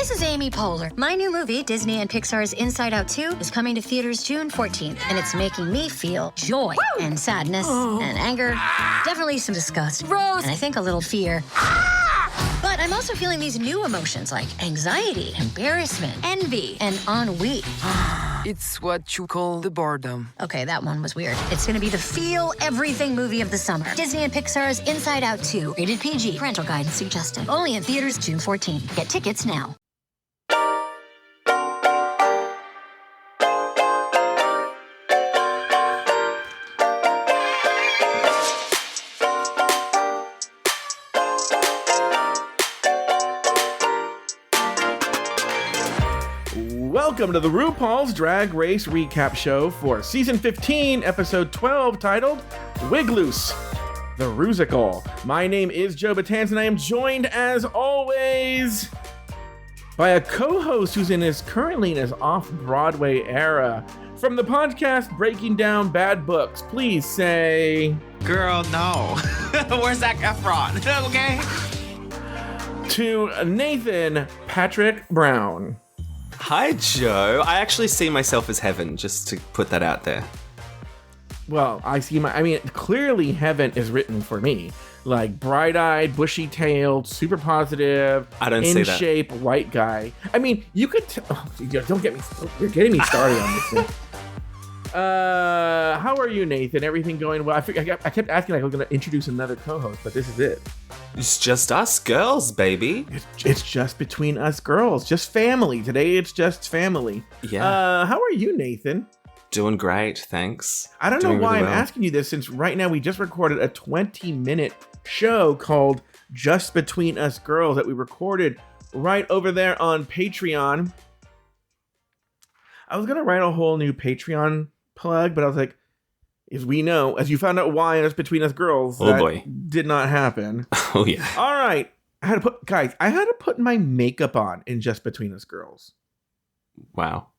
This is Amy Poehler. My new movie, Disney and Pixar's Inside Out 2, is coming to theaters June 14th, and it's making me feel joy and sadness and anger, definitely some disgust, and I think a little fear. But I'm also feeling these new emotions like anxiety, embarrassment, envy, and ennui. It's what you call the boredom. Okay, that one was weird. It's gonna be the feel everything movie of the summer. Disney and Pixar's Inside Out 2, rated PG, parental guidance suggested. Only in theaters June 14th. Get tickets now. Welcome to the RuPaul's Drag Race Recap Show for Season 15, Episode 12, titled Wigloose, the Rusical. My name is Joe Betance, and I am joined, as always, by a co-host who's currently in his off-Broadway era. From the podcast Breaking Down Bad Books, please say... Girl, no. Where's Zac Efron? Okay. To Nathan Patrick Brown. Hi, Joe. I actually see myself as heaven, just to put that out there. Well, clearly heaven is written for me. Like, bright-eyed, bushy-tailed, super positive, I don't see that. In shape, white guy. I mean, you could... don't get me... You're getting me started on this thing. How are you, Nathan? Everything going well? I kept asking like I was going to introduce another co-host, but this is it. It's just us girls, baby. It's just between us girls. Just family. Today it's just family. Yeah. How are you, Nathan? Doing great, thanks. I don't know why I'm asking you this, since right now we just recorded a 20-minute show called Just Between Us Girls that we recorded right over there on Patreon. I was going to write a whole new Patreon plug, but I was like, as we know, as you found out why Just Between Us Girls, did not happen. Oh, yeah. All right. I had to put my makeup on in Just Between Us Girls. Wow.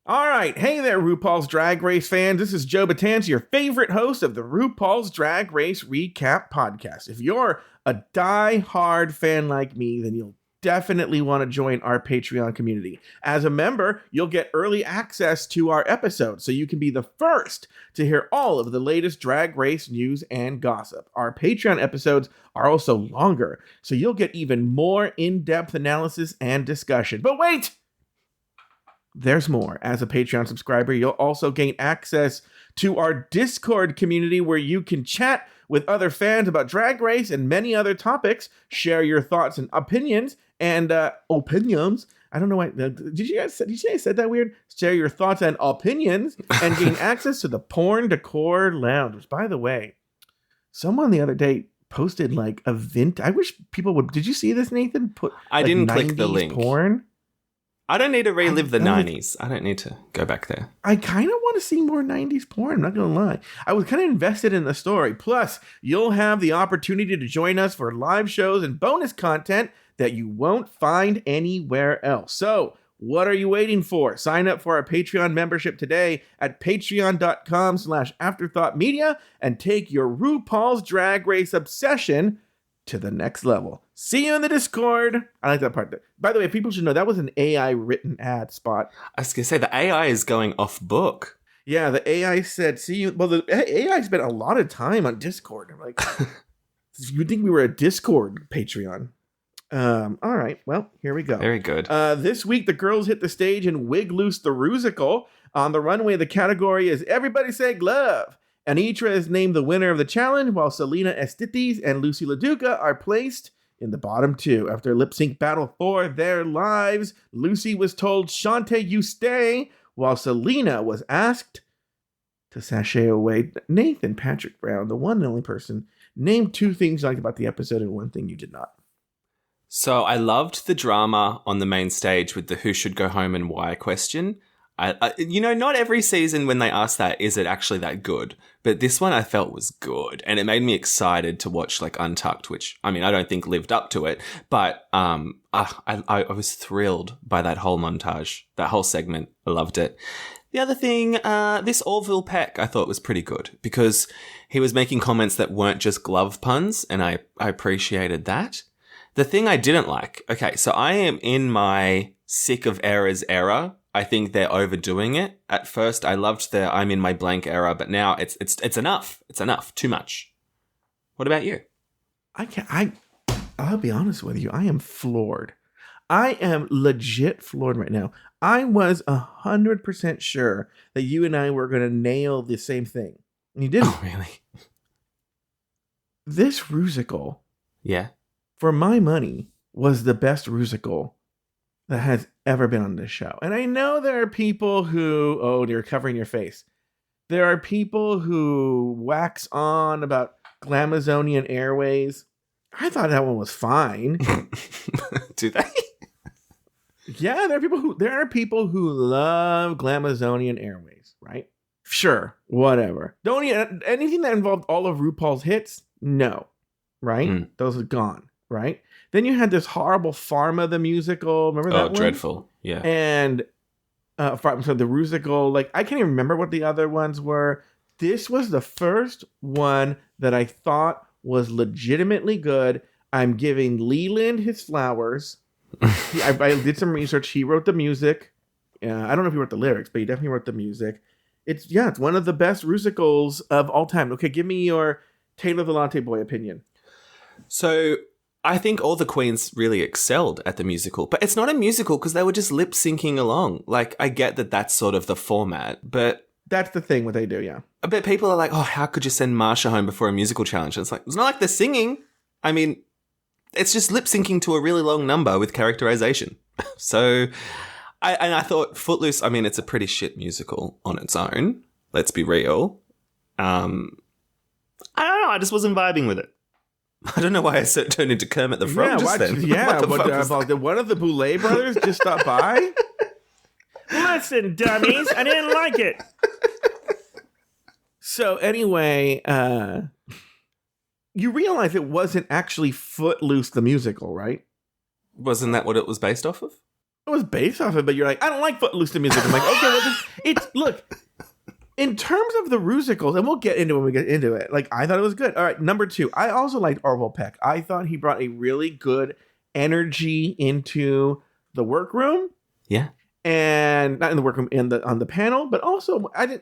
All right. Hey there, RuPaul's Drag Race fans. This is Joe Betance, your favorite host of the RuPaul's Drag Race Recap Podcast. If you're a die-hard fan like me, then you'll definitely want to join our Patreon community. As a member, you'll get early access to our episodes, so you can be the first to hear all of the latest Drag Race news and gossip. Our Patreon episodes are also longer, so you'll get even more in-depth analysis and discussion. But wait! There's more. As a Patreon subscriber, you'll also gain access to our Discord community where you can chat with other fans about Drag Race and many other topics, share your thoughts and opinions, and opinions. I don't know why. Did you guys say that weird? Share your thoughts and opinions and gain access to the Porn Decor Lounge. Which, by the way, someone the other day posted like a I wish people would. Did you see this, Nathan? I didn't click the link. Porn. I don't need to relive the 90s. I don't need to go back there. I kind of want to see more 90s porn. I'm not going to lie. I was kind of invested in the story. Plus, you'll have the opportunity to join us for live shows and bonus content that you won't find anywhere else. So, what are you waiting for? Sign up for our Patreon membership today at patreon.com/afterthoughtmedia and take your RuPaul's Drag Race obsession to the next level. See you in the Discord. I like that part. By the way, people should know that was an AI written ad spot. I was going to say, the AI is going off book. Yeah, the AI said, see you. Well, the AI spent a lot of time on Discord. I'm like, you'd think we were a Discord Patreon. All right, well, here we go. Very good. This week, the girls hit the stage in Wigloose, the Rusical. On the runway, the category is Everybody Say Glove. Anitra is named the winner of the challenge, while Selena Estites and Lucy LaDuca are placed in the bottom two. After a lip-sync battle for their lives, Lucy was told, Shantae, you stay, while Selena was asked to sashay away. Nathan Patrick Brown, the one and only person, named two things you liked about the episode and one thing you did not. So I loved the drama on the main stage with the who should go home and why question. Not every season when they ask that, is it actually that good? But this one I felt was good. And it made me excited to watch like Untucked, which, I mean, I don't think lived up to it. But I was thrilled by that whole montage, that whole segment. I loved it. The other thing, this Orville Peck I thought was pretty good because he was making comments that weren't just glove puns, and I appreciated that. The thing I didn't like, okay, so I am in my sick of errors era. I think they're overdoing it. At first, I loved the I'm in my blank era, but now it's enough. It's enough. Too much. What about you? I'll be honest with you. I am floored. I am legit floored right now. I was 100% sure that you and I were going to nail the same thing. And you didn't. Oh, really? This Rusical, Yeah. for my money, was the best Rusical that has ever been on this show. And I know there are people who, you're covering your face. There are people who wax on about Glamazonian Airways. I thought that one was fine. Do they? Yeah, there are people who love Glamazonian Airways, right? Sure, whatever. Anything that involved all of RuPaul's hits, no, right? Those are gone, right? Then you had this horrible Pharma the musical. Remember that one? Oh, dreadful. Yeah. And so the Rusical, like I can't even remember what the other ones were. This was the first one that I thought was legitimately good. I'm giving Leland his flowers. I did some research. He wrote the music. I don't know if he wrote the lyrics, but he definitely wrote the music. It's one of the best Rusicals of all time. Okay, give me your Taylor the Latte Boy opinion. So I think all the queens really excelled at the musical, but it's not a musical because they were just lip syncing along. Like, I get that that's sort of the format, but that's the thing what they do, yeah. But people are like, oh, how could you send Marsha home before a musical challenge? And it's like, it's not like they're singing. I mean, it's just lip syncing to a really long number with characterization. So, I thought Footloose, I mean, it's a pretty shit musical on its own. Let's be real. I don't know. I just wasn't vibing with it. I don't know why I turned into Kermit the Frog then. Yeah, did one of the Boulay brothers just stop by? Listen, dummies, I didn't like it. So anyway, you realize it wasn't actually Footloose the musical, right? Wasn't that what it was based off of? It was based off of it, but you're like, I don't like Footloose the musical. I'm like, okay, well, look, in terms of the Rusicals, and we'll get into it when we get into it, like, I thought it was good. All right, number 2, I also liked Orville Peck. I thought he brought a really good energy into the workroom. Yeah. And not in the workroom, on the panel, but also I'll be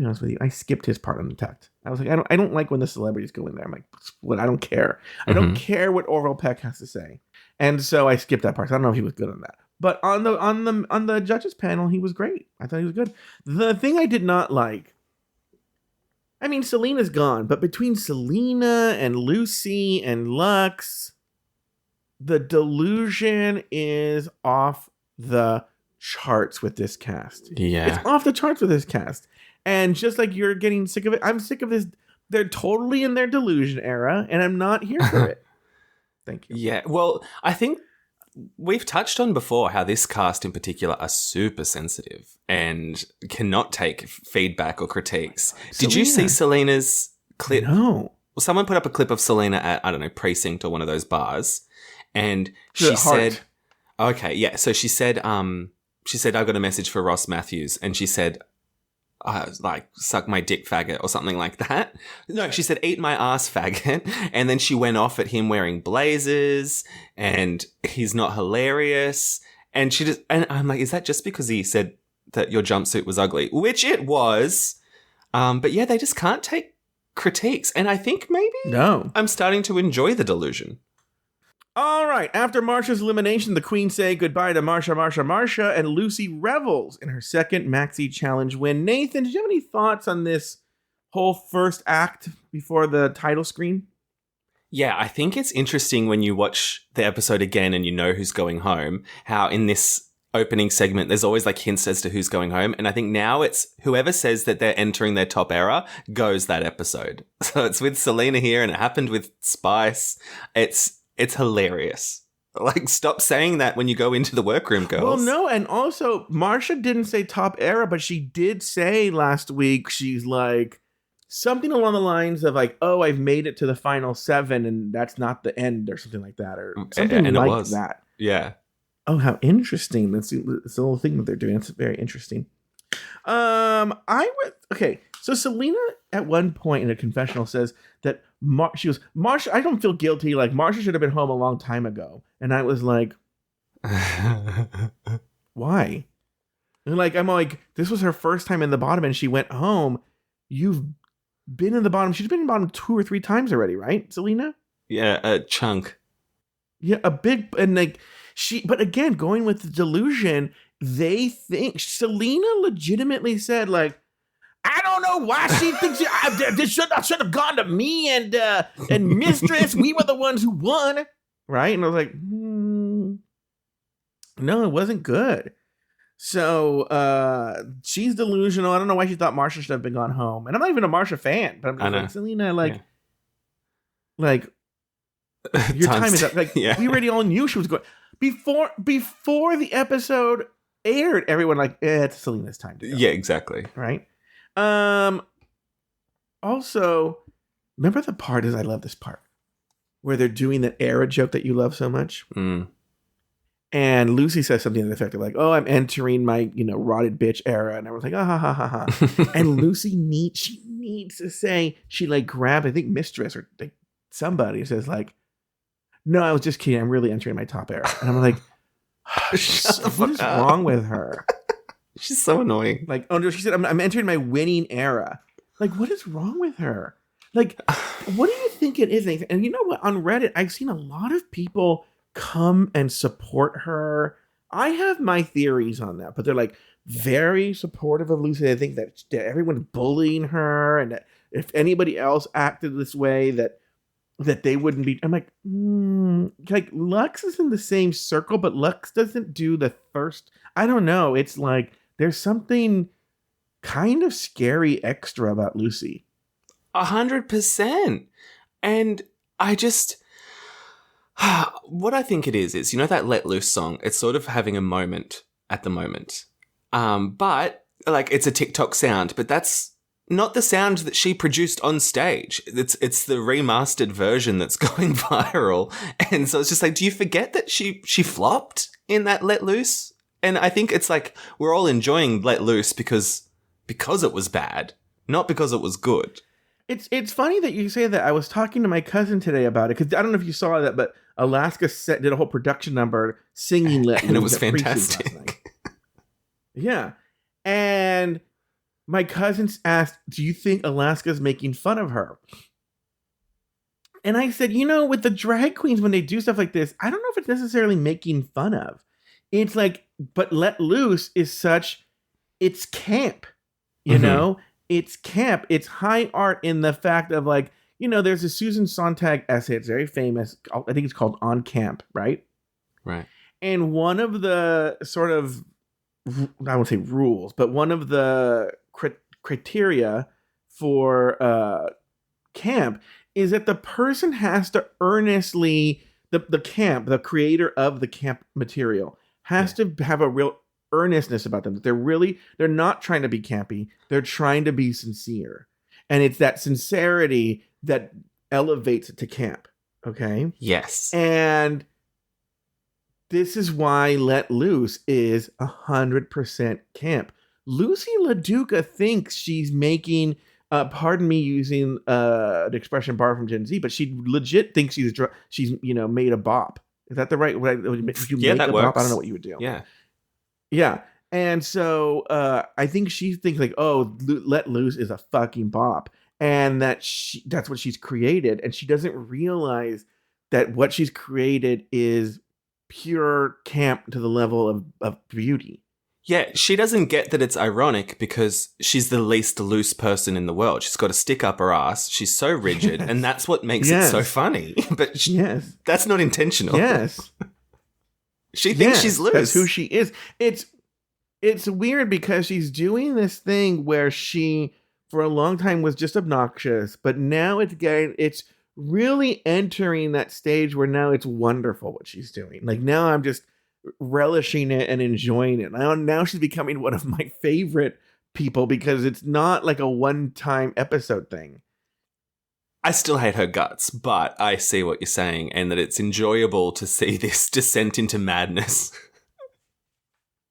honest with you, I skipped his part on the text. I was like, I don't like when the celebrities go in there. I'm like, what? I don't care. I don't care what Orville Peck has to say. And so I skipped that part. So I don't know if he was good on that. But on the judges panel, he was great. I thought he was good. The thing I did not like, I mean, Selena's gone, but between Selena and Lucy and Lux, the delusion is off the charts with this cast. Yeah. It's off the charts with this cast. And just like you're getting sick of it, I'm sick of this. They're totally in their delusion era, and I'm not here for it. Thank you. Yeah. Well, I think we've touched on before how this cast in particular are super sensitive and cannot take feedback or critiques. Did you see Selena's clip? No. Well, someone put up a clip of Selena at, I don't know, Precinct or one of those bars. And she said, okay, yeah. So she said, I got a message for Ross Matthews. And she said, like, suck my dick, faggot, or something like that. No, she said, eat my ass, faggot. And then she went off at him wearing blazers and he's not hilarious. And and I'm like, is that just because he said that your jumpsuit was ugly? Which it was. But yeah, they just can't take critiques. And I think maybe I'm starting to enjoy the delusion. All right. After Marsha's elimination, the queens say goodbye to Marsha, and Lucy revels in her second Maxi Challenge win. Nathan, did you have any thoughts on this whole first act before the title screen? Yeah, I think it's interesting when you watch the episode again and you know who's going home, how in this opening segment, there's always like hints as to who's going home. And I think now it's whoever says that they're entering their top era goes that episode. So it's with Selena here and it happened with Spice. It's hilarious. Like, stop saying that when you go into the workroom, girls. Well, no, and also, Marsha didn't say top era, but she did say last week, she's like, something along the lines of like, oh, I've made it to the final 7, and that's not the end, or something like that, or something and like that. Yeah. Oh, how interesting. It's a little thing that they're doing. It's very interesting. Okay, so Selena at one point in a confessional says that she goes, Marsha, I don't feel guilty. Like, Marsha should have been home a long time ago. And I was like, why? And like, I'm like, this was her first time in the bottom and she went home. You've been in the bottom. She's been in the bottom 2 or 3 times already, right, Selena? Yeah, a chunk. Yeah, a big, and like, but again, going with the delusion, they think Selena legitimately said, like, I don't know why she thinks this should have gone to me and Mistress. We were the ones who won, right? And I was like, no, it wasn't good. So she's delusional. I don't know why she thought Marsha should have been gone home. And I'm not even a Marsha fan, but I'm just like, Selena, like your time is up. Like, we already all knew she was going before the episode aired. Everyone like, it's Selena's time to go. Yeah, exactly. Right. Also, remember the part is I love this part where they're doing that era joke that you love so much. And Lucy says something to the effect of like, "Oh, I'm entering my, rotted bitch era," and I was like, "Ah ha ha ha ha." And Lucy needs to say, she like grabbed, I think, Mistress or like somebody says like, "No, I was just kidding. I'm really entering my top era." And I'm like, what is wrong with her? She's so annoying. Like, oh no, she said, I'm entering my winning era. Like, what is wrong with her? Like, what do you think it is? And you know what? On Reddit, I've seen a lot of people come and support her. I have my theories on that, but they're like very supportive of Lucy. I think that everyone's bullying her, and that if anybody else acted this way, that they wouldn't be. I'm like, like Lux is in the same circle, but Lux doesn't do the first. I don't know. It's like there's something kind of scary extra about Lucy. 100%. And I just, what I think it is, that Let Loose song, it's sort of having a moment at the moment. But like, it's a TikTok sound, but that's not the sound that she produced on stage. It's the remastered version that's going viral. And so it's just like, do you forget that she flopped in that Let Loose? And I think it's like, we're all enjoying Let Loose because it was bad, not because it was good. It's funny that you say that. I was talking to my cousin today about it, because I don't know if you saw that, but Alaska did a whole production number singing Let Loose. And it was fantastic. Yeah. And my cousins asked, do you think Alaska's making fun of her? And I said, with the drag queens, when they do stuff like this, I don't know if it's necessarily making fun of. It's like, but Let Loose is it's camp, you know? It's camp. It's high art in the fact of like, there's a Susan Sontag essay. It's very famous. I think it's called On Camp, right? Right. And one of the sort of, I won't say rules, but one of the criteria for camp is that the person has to earnestly, the creator of the camp material has to have a real earnestness about them. That they're not trying to be campy. They're trying to be sincere. And it's that sincerity that elevates it to camp. Okay? Yes. And this is why Let Loose is 100% camp. Lucy LaDuca thinks she's making, pardon me using the expression borrowed from Gen Z, but she legit thinks she's made a bop. Is that the right way? Yeah, that works. Bop? I don't know what you would do. Yeah. Yeah. And so I think she thinks like, oh, Let Loose is a fucking bop. And that's what she's created. And she doesn't realize that what she's created is pure camp to the level of beauty. Yeah, she doesn't get that it's ironic because she's the least loose person in the world. She's got a stick up her ass. She's so rigid. Yes. And that's what makes it so funny. But that's not intentional. Yes. She thinks she's loose. That's who she is. It's weird because she's doing this thing where she, for a long time, was just obnoxious, but now it's really entering that stage where now it's wonderful what she's doing. Like, now I'm just relishing it and enjoying it. Now she's becoming one of my favorite people because it's not like a one-time episode thing. I still hate her guts, but I see what you're saying and that it's enjoyable to see this descent into madness.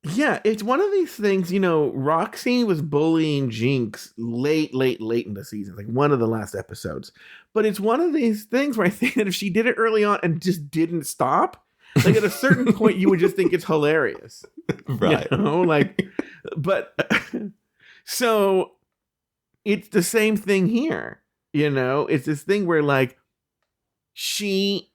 Yeah, it's one of these things, Roxy was bullying Jinx late in the season, like one of the last episodes. But it's one of these things where I think that if she did it early on and just didn't stop, like at a certain point, you would just think it's hilarious. Right. But so it's the same thing here, it's this thing where like she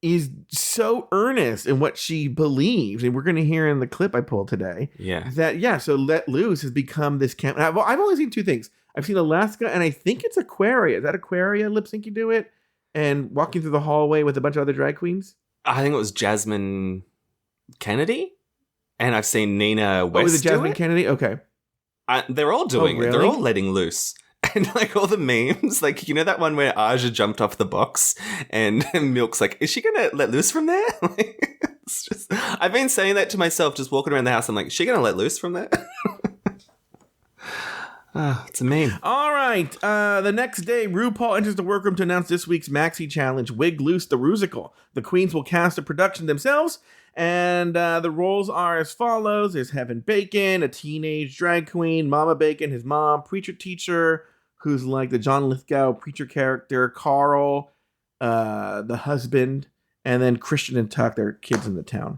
is so earnest in what she believes, and we're going to hear in the clip I pulled today. Yeah. So Let Loose has become this camp. I've only seen two things. I've seen Alaska, and I think it's Aquaria. Is that Aquaria lip syncing to it? And walking through the hallway with a bunch of other drag queens? I think it was Jasmine Kennedy, and I've seen Nina West. Oh, was it Jasmine do it. Kennedy? Okay. They're all doing really? it. They're all letting loose. And like all the memes, like that one where Aja jumped off the box and Milk's like, is she gonna let loose from there? Like, it's just, I've been saying that to myself, just walking around the house. I'm like, is she gonna let loose from there? It's a meme. All right. The next day, RuPaul enters the workroom to announce this week's Maxi Challenge, Wigloose the Rusical. The queens will cast a production themselves, and the roles are as follows. There's Heaven Bacon, a teenage drag queen, Mama Bacon, his mom, preacher teacher, who's like the John Lithgow preacher character, Carl, the husband, and then Christian and Tuck, their kids in the town.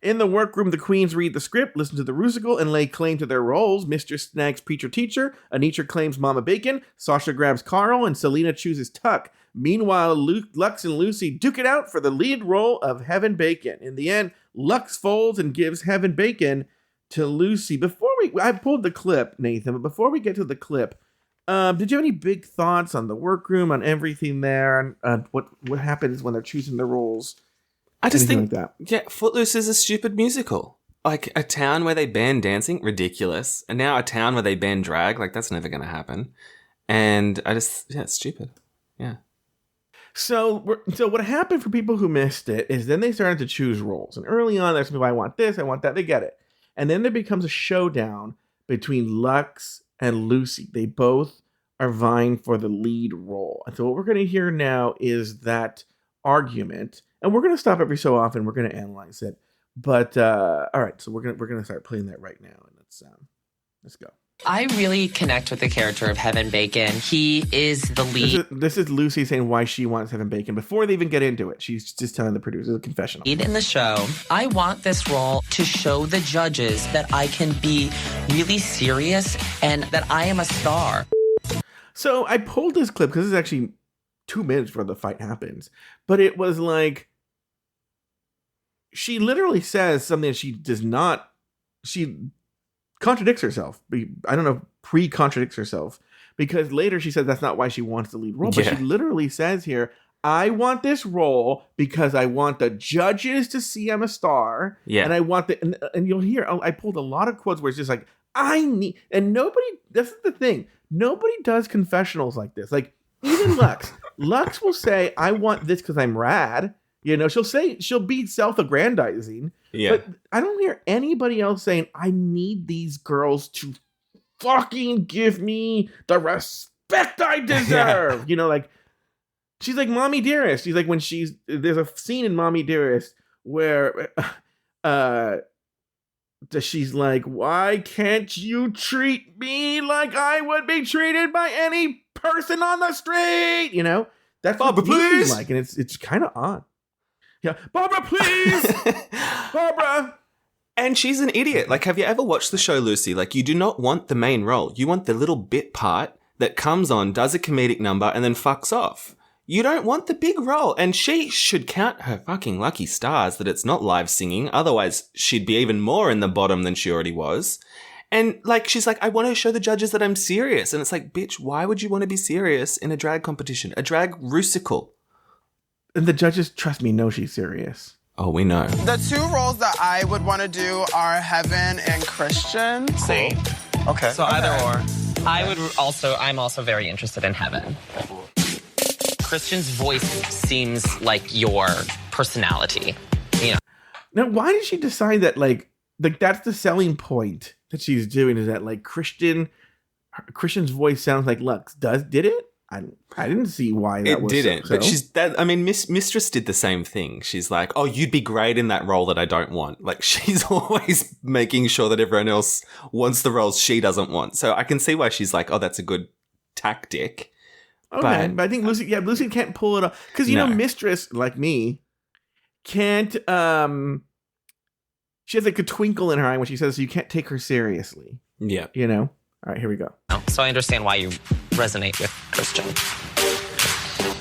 In the workroom, the queens read the script, listen to the Rusical, and lay claim to their roles. Mistress snags preacher teacher, Anitra claims Mama Bacon, Sasha grabs Carl, and Selena chooses Tuck. Meanwhile, Lux and Lucy duke it out for the lead role of Heaven Bacon. In the end, Lux folds and gives Heaven Bacon to Lucy. I pulled the clip, Nathan, but before we get to the clip, did you have any big thoughts on the workroom, on everything there, and what happens when they're choosing the roles? I just think, like that. Yeah, Footloose is a stupid musical. Like a town where they ban dancing, ridiculous. And now a town where they ban drag, like that's never going to happen. And it's stupid. Yeah. So what happened for people who missed it is then they started to choose roles. And early on, there's people, I want this, I want that, they get it. And then there becomes a showdown between Lux and Lucy. They both are vying for the lead role. And so what we're going to hear now is that argument. And we're going to stop every so often. We're going to analyze it. But all right, so we're going to start playing that right now. And let's go. I really connect with the character of Heaven Bacon. He is the lead. This is Lucy saying why she wants Heaven Bacon before they even get into it. She's just telling the producers a confessional. In the show, I want this role to show the judges that I can be really serious and that I am a star. So I pulled this clip because it's actually 2 minutes before the fight happens. But it was like, she literally says something that she contradicts herself. I don't know, pre-contradicts herself. Because later she says that's not why she wants the lead role. But she literally says here, I want this role because I want the judges to see I'm a star. Yeah. And I want and you'll hear, I pulled a lot of quotes where it's just like, and nobody, this is the thing, nobody does confessionals like this. Like, even Lux. Lux will say, I want this because I'm rad. She'll be self-aggrandizing. Yeah. But I don't hear anybody else saying, I need these girls to fucking give me the respect I deserve. Yeah. She's like Mommy Dearest. She's like there's a scene in Mommy Dearest where she's like, why can't you treat me like I would be treated by any person on the street? That's Barbara, please. Like, and it's kind of odd. Yeah, Barbara, please, Barbara. And she's an idiot. Like, have you ever watched the show, Lucy? Like, you do not want the main role. You want the little bit part that comes on, does a comedic number, and then fucks off. You don't want the big role. And she should count her fucking lucky stars that it's not live singing. Otherwise, she'd be even more in the bottom than she already was. And, like, she's like, I want to show the judges that I'm serious. And it's like, bitch, why would you want to be serious in a drag competition? A drag Rusical. And the judges, trust me, know she's serious. Oh, we know. The two roles that I would want to do are Heaven and Christian. See. Okay. So either or. I'm also very interested in Heaven. Christian's voice seems like your personality. Now, why did she decide that, like that's the selling point that she's doing, is that, like, Christian's voice sounds like Lux. Did it? I didn't see why that It was didn't, so. but she's that. I mean, Mistress did the same thing. She's like, "Oh, you'd be great in that role that I don't want." Like, she's always making sure that everyone else wants the roles she doesn't want. So I can see why she's like, "Oh, that's a good tactic." Okay, but I think Lucy can't pull it off because you know, Mistress like me can't. She has like a twinkle in her eye when she says, "So you can't take her seriously." Yeah, you know. All right, here we go. So I understand why you resonate with Christian.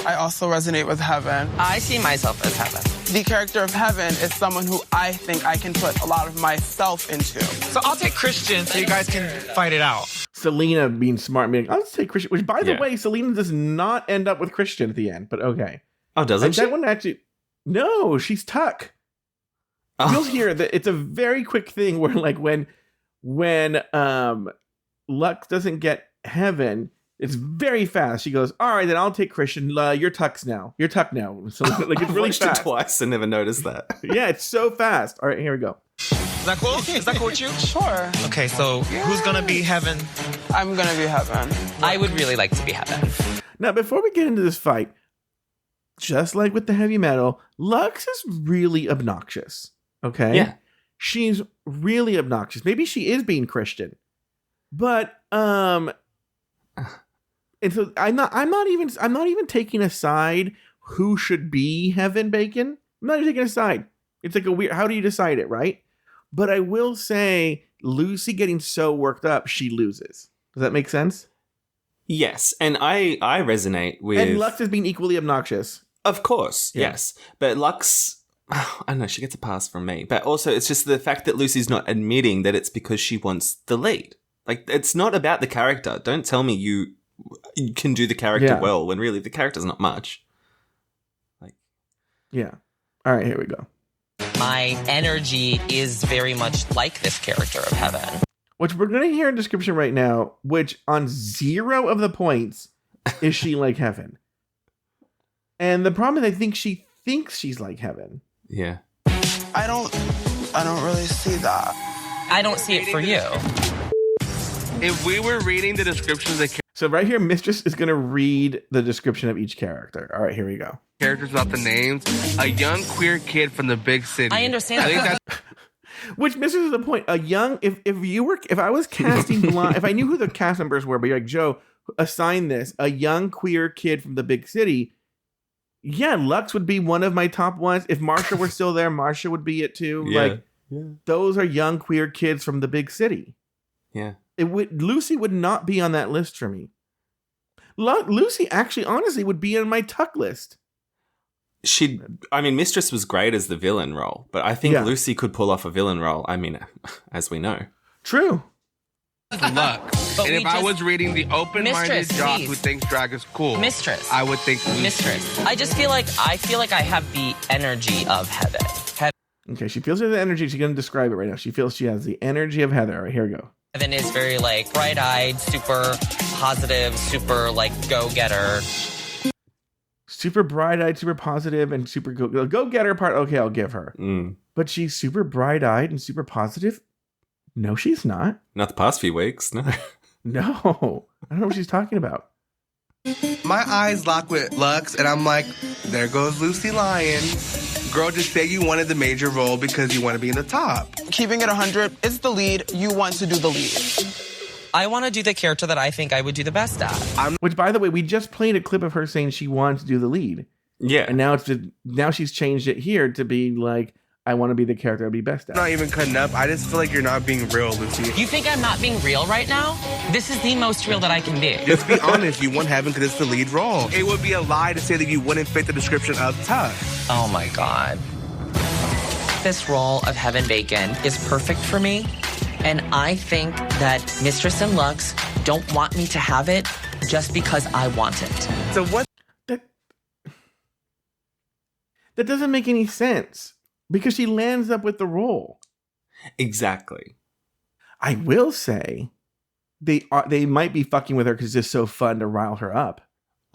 I also resonate with Heaven. I see myself as Heaven. The character of Heaven is someone who I think I can put a lot of myself into. So I'll take Christian so you guys can fight it out. Selena being smart, being, I'll just take Christian. Which, by the way, Selena does not end up with Christian at the end, but okay. Oh, doesn't she? That one actually... No, she's Tuck. Oh. You'll hear that it's a very quick thing where, like, when Lux doesn't get Heaven, it's very fast. She goes, all right, then I'll take Christian. You're Tuck now. So like it's really I've watched fast. it twice and never noticed that. Yeah, it's so fast. All right, here we go. Is that cool? Is that cool with you? Sure. Okay, so who's gonna be Heaven? I'm gonna be Heaven. I would really like to be Heaven. Now, before we get into this fight, just like with the heavy metal, Lux is really obnoxious. Okay? Yeah. She's really obnoxious. Maybe she is being Christian. But and so I'm not even taking a side who should be Heaven Bacon. I'm not even taking a side. It's like a weird, how do you decide it, right? But I will say Lucy getting so worked up, she loses. Does that make sense? Yes, and I resonate with... And Lux is being equally obnoxious. Of course, Yeah. yes. But Lux, I don't know, she gets a pass from me. But also, it's just the fact that Lucy's not admitting that it's because she wants the lead. Like, it's not about the character. Don't tell me you can do the character well when really the character's not much. Like, yeah. All right, here we go. My energy is very much like this character of Heaven. Which we're going to hear a description right now, which on 0 of the points is she like Heaven. And the problem is I think she thinks she's like Heaven. yeah. I don't really see that. I don't see it for you. If we were reading the descriptions of the So right here, Mistress is going to read the description of each character. All right, here we go. characters without the names, a young queer kid from the big city. I understand. I think that's Which misses the point. A young, if I was casting blind, if I knew who the cast members were, but you're like, Joe, assign this, a young queer kid from the big city. Yeah, Lux would be one of my top ones. If Marsha were still there, Marsha would be it too. Yeah. Those are young queer kids from the big city. Yeah. Lucy would not be on that list for me. Lucy actually, honestly, would be on my Tuck list. Mistress was great as the villain role, but I think Lucy could pull off a villain role. I mean, as we know. True. luck. And if I was reading the open-minded Mistress, jock please. who thinks drag is cool, Mistress. I would think Lucy. Mistress. I feel like I have the energy of Heaven. Okay, she feels the energy. She's going to describe it right now. She feels she has the energy of Heather. All right, here we go. Heaven is very like bright-eyed, super positive, super like go-getter. Super bright-eyed, super positive, and super go-getter part. Okay, I'll give her. Mm. But she's super bright-eyed and super positive? No, she's not. Not the past few weeks, no. No. I don't know what she's talking about. My eyes lock with Lux, and I'm like, there goes Lucy Lyon. Girl, just say you wanted the major role because you want to be in the top. Keeping it 100, it's the lead. You want to do the lead. I want to do the character that I think I would do the best at. Which, by the way, we just played a clip of her saying she wanted to do the lead. Yeah. And now she's changed it here to be like, I want to be the character I'd be best at. Not even cutting up. I just feel like you're not being real, Lucy. You think I'm not being real right now? This is the most real that I can be. Just be honest. You want Heaven because it's the lead role. It would be a lie to say that you wouldn't fit the description of Tuck. Oh my God. This role of Heaven Bacon is perfect for me. And I think that Mistress and Lux don't want me to have it just because I want it. So what? That doesn't make any sense. Because she lands up with the role. Exactly. I will say, they might be fucking with her because it's just so fun to rile her up.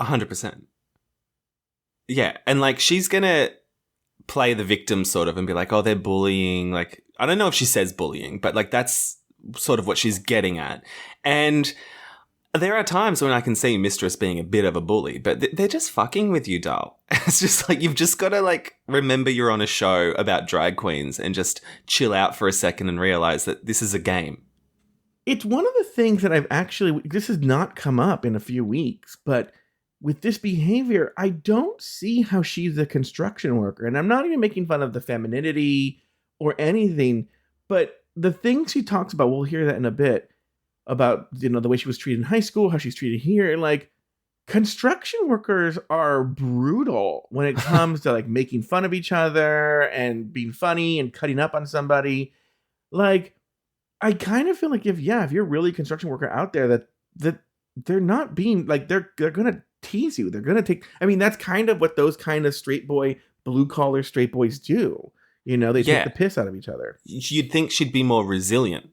100%. Yeah, and like she's gonna play the victim sort of and be like, oh, they're bullying. Like, I don't know if she says bullying, but like that's sort of what she's getting at. And There are times when I can see Mistress being a bit of a bully, but they're just fucking with you, doll. It's just like, you've just got to like remember you're on a show about drag queens and just chill out for a second and realize that this is a game. It's one of the things that this has not come up in a few weeks, but with this behavior, I don't see how she's a construction worker. And I'm not even making fun of the femininity or anything, but the things she talks about, we'll hear that in a bit, about, you know, the way she was treated in high school, how she's treated here. Like, construction workers are brutal when it comes to like making fun of each other and being funny and cutting up on somebody. Like, I kind of feel like if you're really a construction worker out there, that they're not being like, they're gonna tease you. They're gonna take. I mean, that's kind of what those kind of straight boy, blue collar straight boys do. You know, they take the piss out of each other. You'd think she'd be more resilient.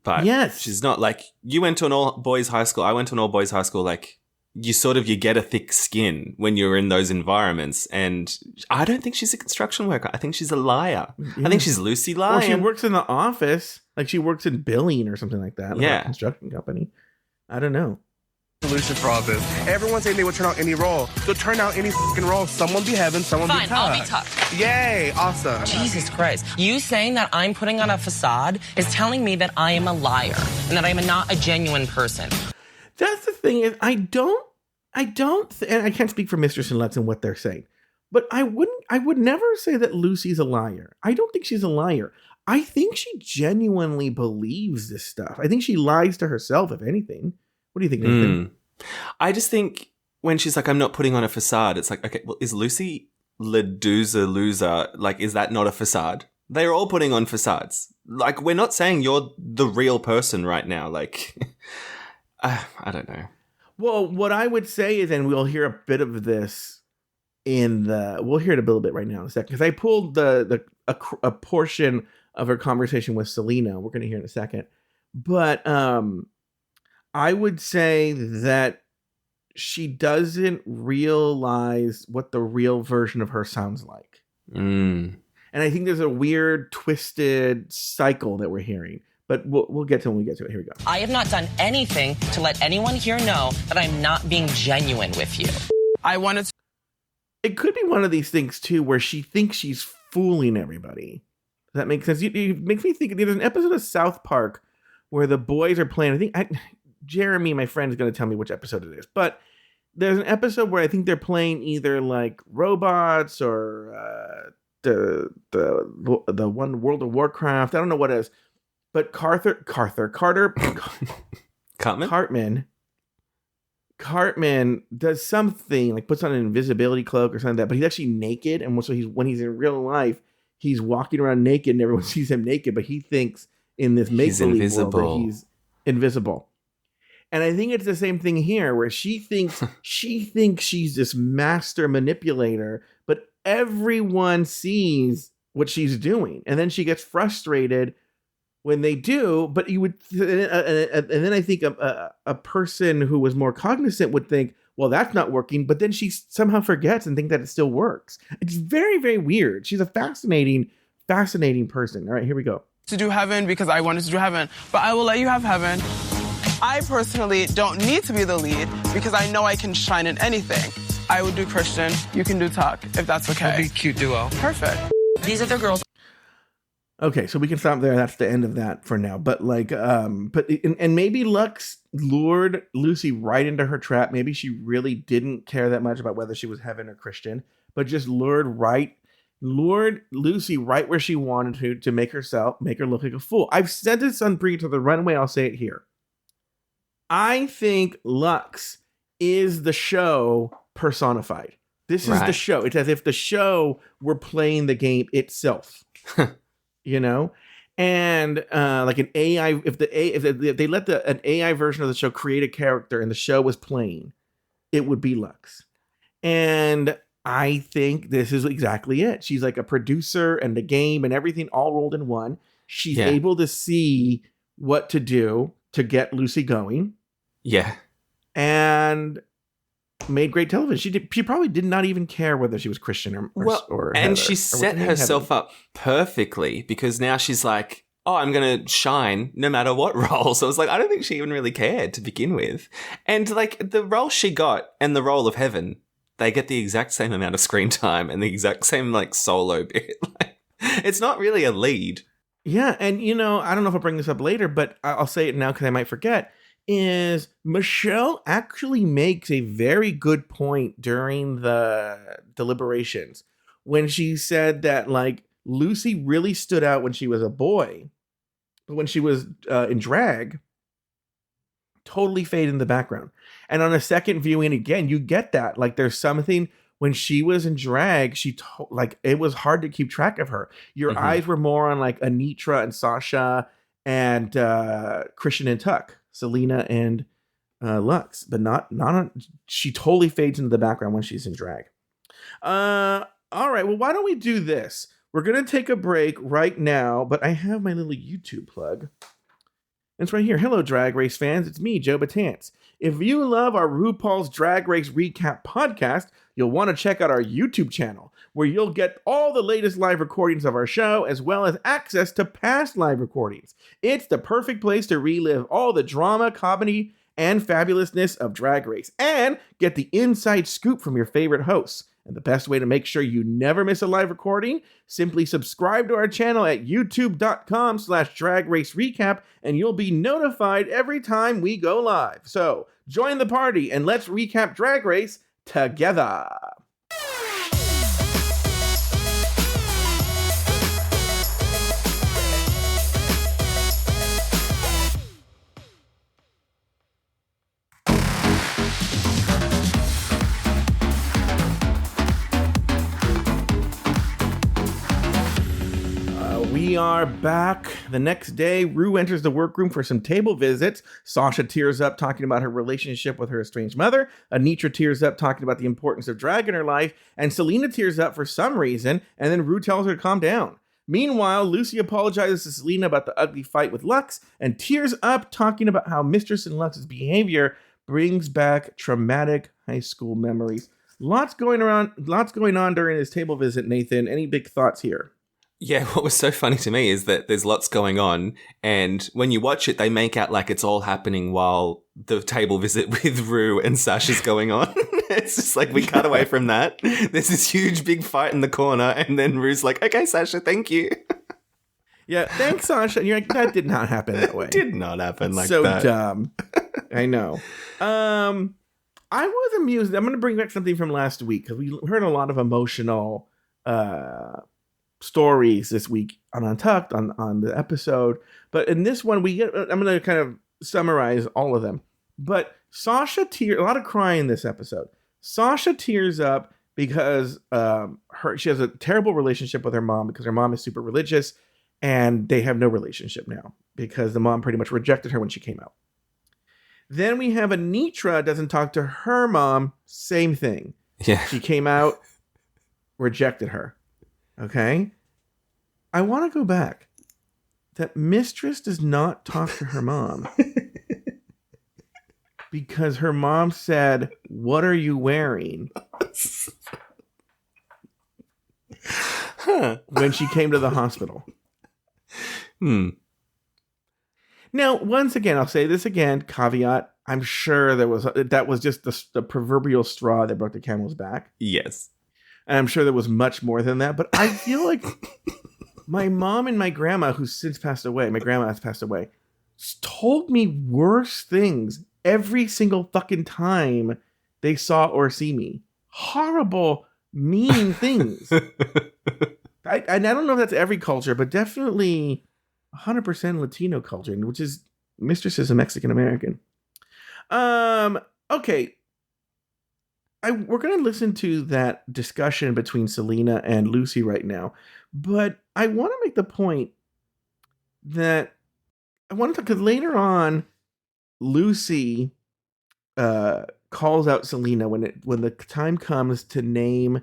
But yes, she's not. Like, you went to an all-boys high school. I went to an all-boys high school. Like, you get a thick skin when you're in those environments. And I don't think she's a construction worker. I think she's a liar. Yeah. I think she's Lucy Lyon. Or she works in the office. Like, she works in billing or something like that. Like a construction company. I don't know. Solution for all this. Everyone's saying they would turn out any role. So turn out any fucking role. Someone be heaven, someone be Fine, tough. I'll be tough. Yay, awesome. Jesus Christ. You saying that I'm putting on a facade is telling me that I am a liar and that I am not a genuine person. That's the thing is, I don't, and I can't speak for Mistress and Lux and what they're saying, but I would never say that Lucy's a liar. I don't think she's a liar. I think she genuinely believes this stuff. I think she lies to herself, if anything. What do you think, Nathan? I just think when she's like, I'm not putting on a facade, it's like, okay, well, is Lucy Leduza loser? Like, is that not a facade? They're all putting on facades. Like, we're not saying you're the real person right now. Like, I don't know. Well, what I would say is, and we'll hear a bit of this we'll hear it a little bit right now in a second, because I pulled a portion of her conversation with Selena. We're going to hear in a second. But, I would say that she doesn't realize what the real version of her sounds like. And I think there's a weird, twisted cycle that we're hearing. But we'll get to it when we get to it. Here we go. I have not done anything to let anyone here know that I'm not being genuine with you. It could be one of these things, too, where she thinks she's fooling everybody. Does that make sense? It makes me think, there's an episode of South Park where the boys are playing, Jeremy, my friend, is going to tell me which episode it is. But there's an episode where I think they're playing either like robots or the one World of Warcraft. I don't know what it is. But Cartman does something, like puts on an invisibility cloak or something like that. But he's actually naked. And so when he's in real life, he's walking around naked and everyone sees him naked. But he thinks in this make-believe world that he's invisible. And I think it's the same thing here, where she thinks she's this master manipulator, but everyone sees what she's doing, and then she gets frustrated when they do. But you would, and then I think a person who was more cognizant would think, well, that's not working. But then she somehow forgets and think that it still works. It's very, very weird. She's a fascinating person. All right, here we go. To do heaven because I wanted to do heaven, but I will let you have heaven. I personally don't need to be the lead because I know I can shine in anything. I would do Christian, you can do Tuck, if that's okay. That'd be a cute duo. Perfect. These are the girls. Okay, so we can stop there. That's the end of that for now. But and maybe Lux lured Lucy right into her trap. Maybe she really didn't care that much about whether she was heaven or Christian, but just lured Lucy right where she wanted to make her look like a fool. I've said this on Bring It to the Runway. I'll say it here. I think Lux is the show personified. This is the show. It's as if the show were playing the game itself. You know? And like an AI, if they let an AI version of the show create a character and the show was playing, it would be Lux. And I think this is exactly it. She's like a producer and the game and everything all rolled in one. She's able to see what to do to get Lucy going. Yeah. And made great television. She probably did not even care whether she was Christian or and she set herself up perfectly, because now she's like, oh, I'm going to shine no matter what role. So I was like, I don't think she even really cared to begin with. And like the role she got and the role of Heaven, they get the exact same amount of screen time and the exact same like solo bit. Like, it's not really a lead. Yeah, and I don't know if I'll bring this up later, but I'll say it now because I might forget, is Michelle actually makes a very good point during the deliberations when she said that like Lucy really stood out when she was a boy, but when she was in drag, totally fade in the background. And on a second viewing again, you get that. Like there's something when she was in drag, like it was hard to keep track of her. Your eyes were more on like Anitra and Sasha and Christian and Tuck, Selena and Lux, but not on. She totally fades into the background when she's in drag. All right, well, why don't we do this? We're gonna take a break right now, but I have my little YouTube plug. It's right here. Hello, Drag Race fans. It's me, Joe Betance. If you love our RuPaul's Drag Race Recap podcast, you'll want to check out our YouTube channel, where you'll get all the latest live recordings of our show, as well as access to past live recordings. It's the perfect place to relive all the drama, comedy, and fabulousness of Drag Race, and get the inside scoop from your favorite hosts. And the best way to make sure you never miss a live recording, simply subscribe to our channel at youtube.com/dragracerecap, and you'll be notified every time we go live. So join the party and let's recap Drag Race together. We are back. The next day, Rue enters the workroom for some table visits. Sasha tears up talking about her relationship with her estranged mother. Anitra tears up talking about the importance of drag in her life. And Selena tears up for some reason. And then Rue tells her to calm down. Meanwhile, Lucy apologizes to Selena about the ugly fight with Lux and tears up talking about how Mistress and Lux's behavior brings back traumatic high school memories. Lots going on during this table visit, Nathan. Any big thoughts here? Yeah, what was so funny to me is that there's lots going on, and when you watch it, they make out like it's all happening while the table visit with Rue and Sasha's going on. It's just like we cut away from that. There's this huge big fight in the corner, and then Rue's like, okay, Sasha, thank you. Yeah, thanks, Sasha. And you're like, that did not happen that way. It did not happen like so that. So dumb. I know. I was amused. I'm going to bring back something from last week, because we heard a lot of emotional stories this week on Untucked on the episode, but in this one I'm going to kind of summarize all of them. But Sasha tears, a lot of crying in this episode. Sasha tears up because she has a terrible relationship with her mom, because her mom is super religious, and they have no relationship now because the mom pretty much rejected her when she came out. Then we have Anitra doesn't talk to her mom. Same thing. Yeah, she came out, rejected her. Okay, I want to go back. That Mistress does not talk to her mom because her mom said, "What are you wearing?" when she came to the hospital. Now, once again, I'll say this again, caveat. I'm sure that was just the proverbial straw that broke the camel's back. Yes. And I'm sure there was much more than that, but I feel like my mom and my grandma, who's since passed away, my grandma has passed away, told me worse things every single fucking time they saw or see me. Horrible, mean things. I don't know if that's every culture, but definitely 100% Latino culture, which is Mistress is a Mexican American. Okay. We're going to listen to that discussion between Selena and Lucy right now, but I want to make the point that because later on, Lucy calls out Selena when the time comes to name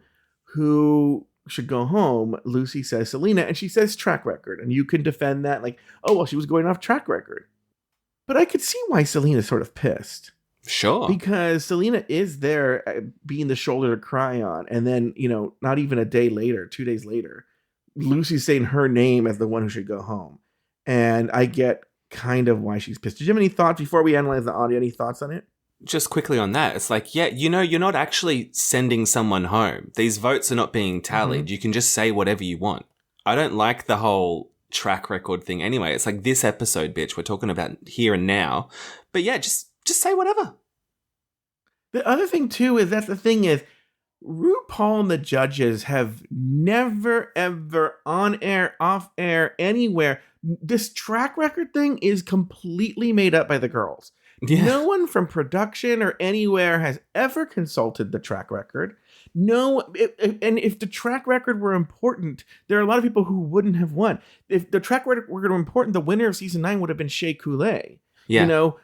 who should go home. Lucy says Selena, and she says track record, and you can defend that like, oh, well, she was going off track record. But I could see why Selena's sort of pissed. Sure. Because Selena is there being the shoulder to cry on. And then, not even a day later, 2 days later, Lucy's saying her name as the one who should go home. And I get kind of why she's pissed. Did you have any thoughts before we analyze the audio? Any thoughts on it? Just quickly on that, it's like, yeah, you're not actually sending someone home. These votes are not being tallied. You can just say whatever you want. I don't like the whole track record thing anyway. It's like this episode, bitch, we're talking about here and now. But yeah, just say whatever. The other thing, too, is that the thing is, RuPaul and the judges have never, ever, on air, off air, anywhere, this track record thing is completely made up by the girls. Yeah. No one from production or anywhere has ever consulted the track record. And if the track record were important, there are a lot of people who wouldn't have won. If the track record were important, the winner of season 9 would have been Shea Coulee. Yeah. You know,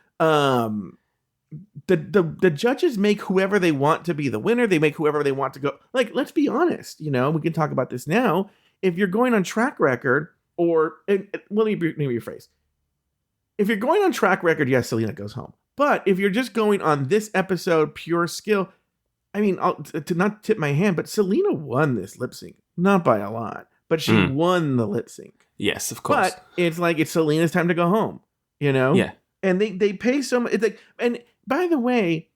the judges make whoever they want to be the winner. They make whoever they want to go. Like, let's be honest. You know, we can talk about this now. If you're going on track record, well, let me rephrase. If you're going on track record, yes, Selena goes home. But if you're just going on this episode, pure skill, I mean, to not tip my hand, but Selena won this lip sync. Not by a lot, but she won the lip sync. Yes, of course. But it's like, it's Selena's time to go home, you know? Yeah. And they pay so much. It's like, and by the way,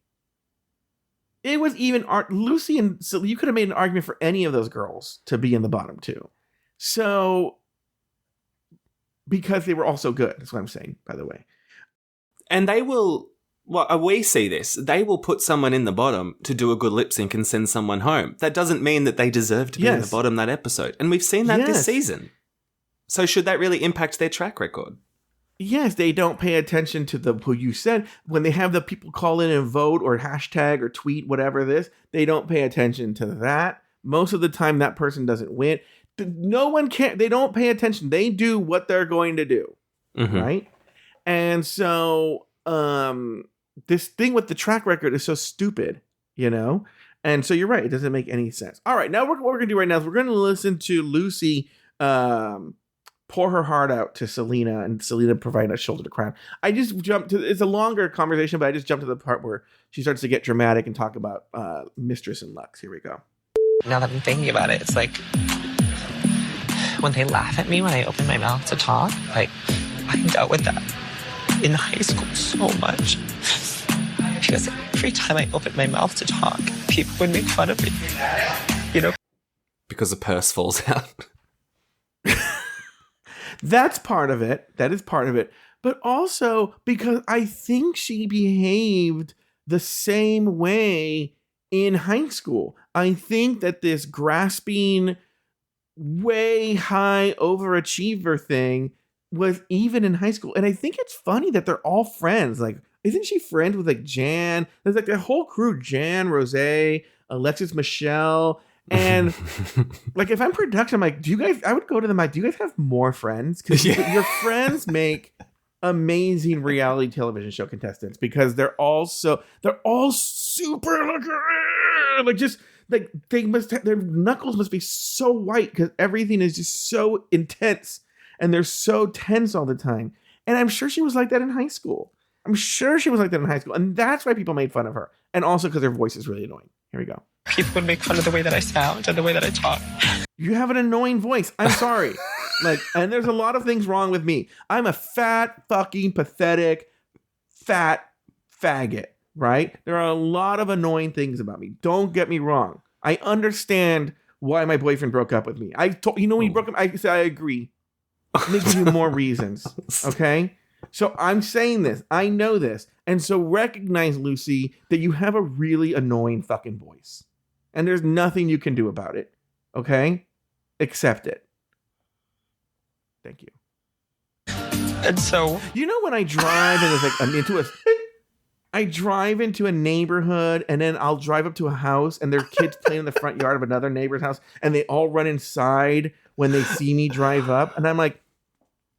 it was even Lucy and Selena, you could have made an argument for any of those girls to be in the bottom two. So, because they were all so good. That's what I'm saying, by the way. And they will, we see this, they will put someone in the bottom to do a good lip sync and send someone home. That doesn't mean that they deserve to be in the bottom that episode. And we've seen that this season. So should that really impact their track record? Yes, they don't pay attention to who you said. When they have the people call in and vote or hashtag or tweet, whatever this, they don't pay attention to that. Most of the time, that person doesn't win. No one can. They don't pay attention. They do what they're going to do, right? And so this thing with the track record is so stupid, you know? And so you're right. It doesn't make any sense. All right. Now what we're going to do right now is we're going to listen to Lucy pour her heart out to Selena and Selena provide a shoulder to cry on. I just jumped to, it's a longer conversation, but I just jumped to the part where she starts to get dramatic and talk about Mistress and Lux. Here we go. Now that I'm thinking about it, it's like when they laugh at me when I open my mouth to talk, like I dealt with that in high school so much. Because every time I opened my mouth to talk, people would make fun of me. You know? Because a purse falls out. That's part of it. That is part of it. But also because I think she behaved the same way in high school. I think that this grasping, way high overachiever thing was even in high school. And I think it's funny that they're all friends. Like, isn't she friends with like Jan? There's like a whole crew, Jan, Rose, Alexis, Michelle. And like, if I'm production, I'm like, I would go to them like, do you guys have more friends? Because your friends make amazing reality television show contestants because they're all super like just like their knuckles must be so white because everything is just so intense and they're so tense all the time. And I'm sure she was like that in high school. And that's why people made fun of her. And also because her voice is really annoying. Here we go. People would make fun of the way that I sound and the way that I talk. You have an annoying voice. I'm sorry. And there's a lot of things wrong with me. I'm a fat, fucking pathetic, fat faggot, right? There are a lot of annoying things about me. Don't get me wrong. I understand why my boyfriend broke up with me. When he broke up, I said, I agree. Let me give you more reasons. Okay? So I'm saying this. I know this. And so recognize, Lucy, that you have a really annoying fucking voice. And there's nothing you can do about it. Okay? Accept it. Thank you. And so, you know, when I drive and it's like I drive into a neighborhood and then I'll drive up to a house and there are kids playing in the front yard of another neighbor's house and they all run inside when they see me drive up. And I'm like,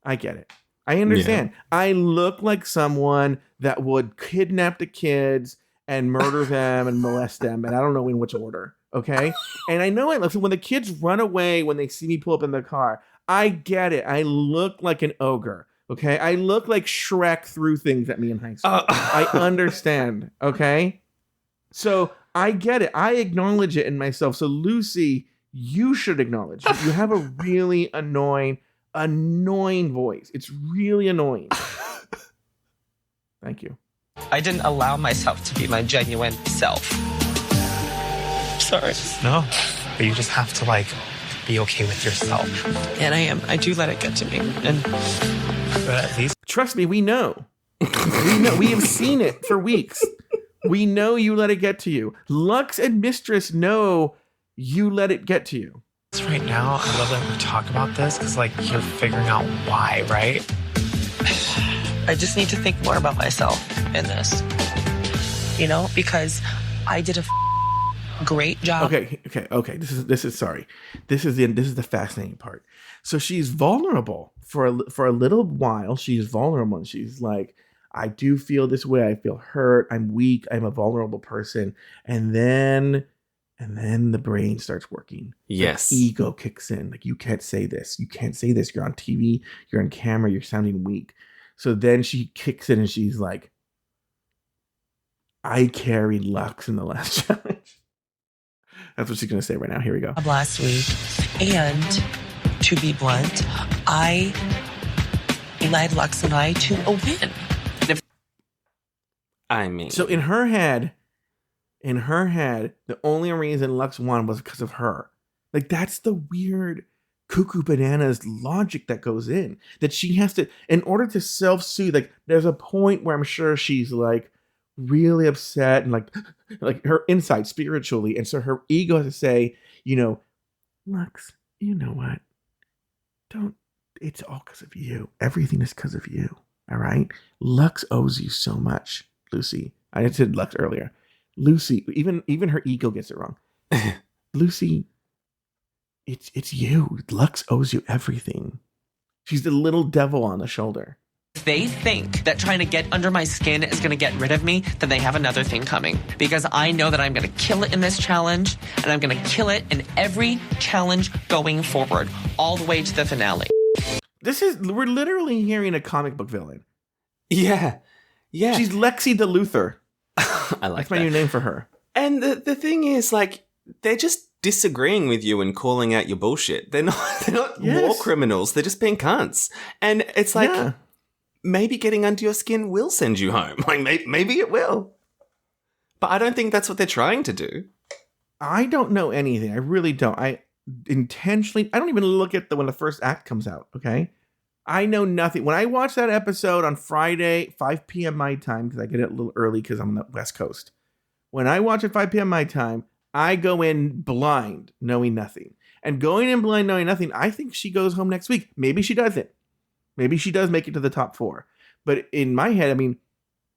I get it. I understand. Yeah. I look like someone that would kidnap the kids and murder them and molest them. And I don't know in which order. Okay. And I know it. So when the kids run away, when they see me pull up in the car, I get it. I look like an ogre. Okay. I look like Shrek threw things at me in high school. I understand. Okay. So I get it. I acknowledge it in myself. So Lucy, you should acknowledge it. You have a really annoying, annoying voice. It's really annoying. Thank you. I didn't allow myself to be my genuine self. Sorry. No, but you just have to like be okay with yourself. And I am. I do let it get to me. And But at least Trust me, we know. We know. We have seen it for weeks. We know you let it get to you. Lux and Mistress know you let it get to you. right now, I love that we talk about this because like you're figuring out why, right? I just need to think more about myself in this. You know, because I did a great job. Okay. This is sorry. This is the fascinating part. So she's vulnerable for a little while. She's vulnerable and she's like, I do feel this way. I feel hurt. I'm weak. I'm a vulnerable person. And then the brain starts working. Yes. Like ego kicks in. Like, you can't say this. You can't say this. You're on TV. You're on camera. You're sounding weak. So then she kicks in and she's like, I carried Lux in the last challenge. That's what she's going to say right now. Here we go. Last week. And to be blunt, I led Lux and I to a win. I mean, so in her head, the only reason Lux won was because of her. Like, that's the weird cuckoo bananas logic that goes in. That she has to, in order to self-soothe, like, there's a point where I'm sure she's like really upset and like her inside spiritually. And so her ego has to say, you know, Lux, you know what? It's all because of you. Everything is because of you. All right? Lux owes you so much, Lucy. I said Lux earlier. Lucy, even her ego gets it wrong. Lucy, it's you. Lux owes you everything. She's the little devil on the shoulder. If they think that trying to get under my skin is going to get rid of me, then they have another thing coming. Because I know that I'm going to kill it in this challenge, and I'm going to kill it in every challenge going forward, all the way to the finale. We're literally hearing a comic book villain. Yeah. She's Lexi the Luthor. I like That's my new name for her. And the thing is, like, they're just disagreeing with you and calling out your bullshit. They're not war criminals. They're just being cunts. And it's like, maybe getting under your skin will send you home. Like, maybe it will. But I don't think that's what they're trying to do. I don't know anything. I really don't. I don't even look at when the first act comes out, okay? I know nothing. When I watch that episode on Friday, 5 p.m. my time, because I get it a little early because I'm on the West Coast. When I watch at 5 p.m. my time, I go in blind, knowing nothing. And going in blind, knowing nothing, I think she goes home next week. Maybe she doesn't. Maybe she does make it to the top 4. But in my head, I mean,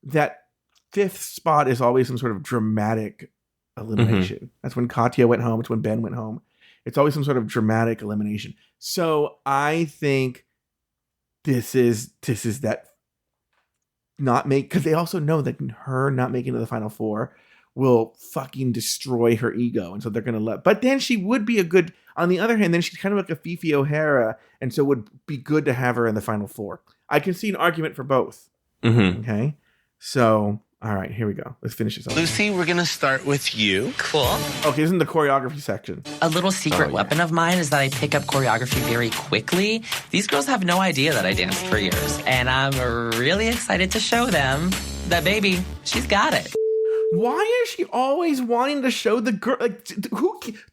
that 5th spot is always some sort of dramatic elimination. Mm-hmm. That's when Katya went home. It's when Ben went home. It's always some sort of dramatic elimination. So I think this is that not make, because they also know that her not making it to the final 4 will fucking destroy her ego. And so they're going to but then she would be on the other hand, then she's kind of like a Fifi O'Hara. And so it would be good to have her in the final 4. I can see an argument for both. Mm-hmm. Okay. So, all right, here we go. Let's finish this off. Lucy, we're going to start with you. Cool. Okay, this is the choreography section. A little secret weapon of mine is that I pick up choreography very quickly. These girls have no idea that I danced for years. And I'm really excited to show them that, baby, she's got it. Why is she always wanting to show the girl? Like,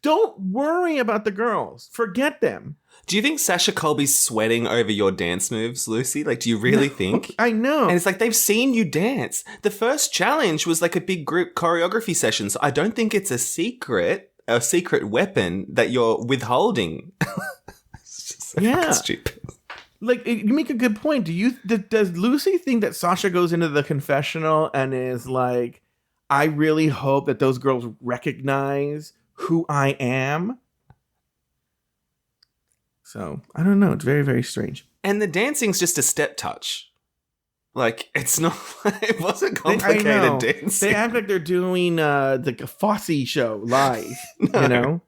don't worry about the girls. Forget them. Do you think Sasha Colby's sweating over your dance moves, Lucy? Like, do you really think? I know. And it's like, they've seen you dance. The first challenge was like a big group choreography session. So I don't think it's a secret weapon that you're withholding. It's just so fucking stupid. Like, you make a good point. Does Lucy think that Sasha goes into the confessional and is like, I really hope that those girls recognize who I am? So, I don't know. It's very, very strange. And the dancing's just a step touch. Like, it's not, it wasn't complicated dancing. They act like they're doing a Fosse show live, you know?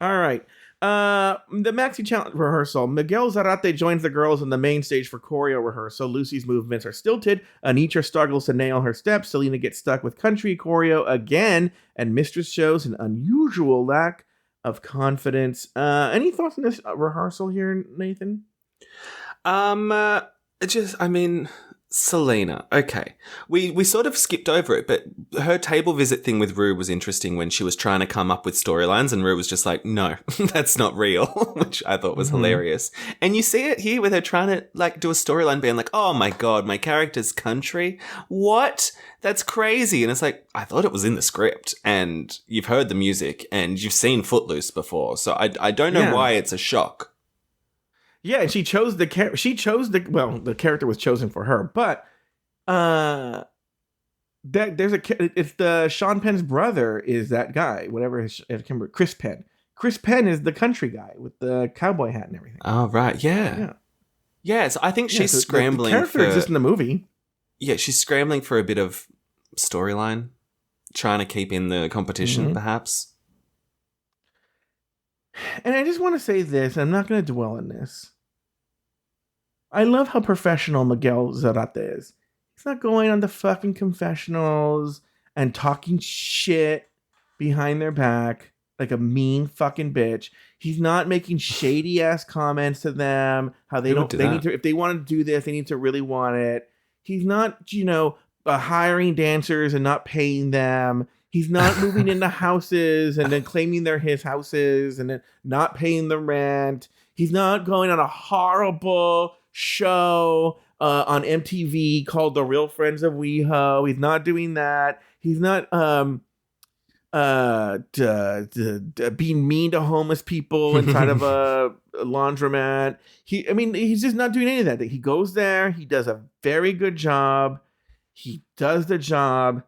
All right. The Maxi Challenge rehearsal. Miguel Zarate joins the girls on the main stage for choreo rehearsal. Lucy's movements are stilted. Anitra struggles to nail her steps. Selena gets stuck with country choreo again. And Mistress shows an unusual lack of confidence. Any thoughts on this rehearsal here, Nathan? Selena. Okay. We sort of skipped over it, but her table visit thing with Rue was interesting when she was trying to come up with storylines and Rue was just like, no, that's not real, which I thought was hilarious. And you see it here with her trying to like do a storyline being like, oh my God, my character's country. What? That's crazy. And it's like, I thought it was in the script and you've heard the music and you've seen Footloose before. So I don't know why it's a shock. Yeah, and the character was chosen for her, but it's the Sean Penn's brother is that guy, whatever his, I can't remember, Chris Penn. Chris Penn is the country guy with the cowboy hat and everything. Oh, right, yeah. So I think she's scrambling the character exists in the movie. Yeah, she's scrambling for a bit of storyline, trying to keep in the competition, perhaps. And I just want to say this, I'm not going to dwell on this. I love how professional Miguel Zarate is. He's not going on the fucking confessionals and talking shit behind their back like a mean fucking bitch. He's not making shady ass comments to them. How they need to, if they want to do this, they need to really want it. He's not, hiring dancers and not paying them. He's not moving into houses and then claiming they're his houses and then not paying the rent. He's not going on a horrible show on MTV called The Real Friends of WeHo. He's not doing that. He's not being mean to homeless people inside of a laundromat. He's just not doing any of that. He goes there. He does a very good job. He does the job.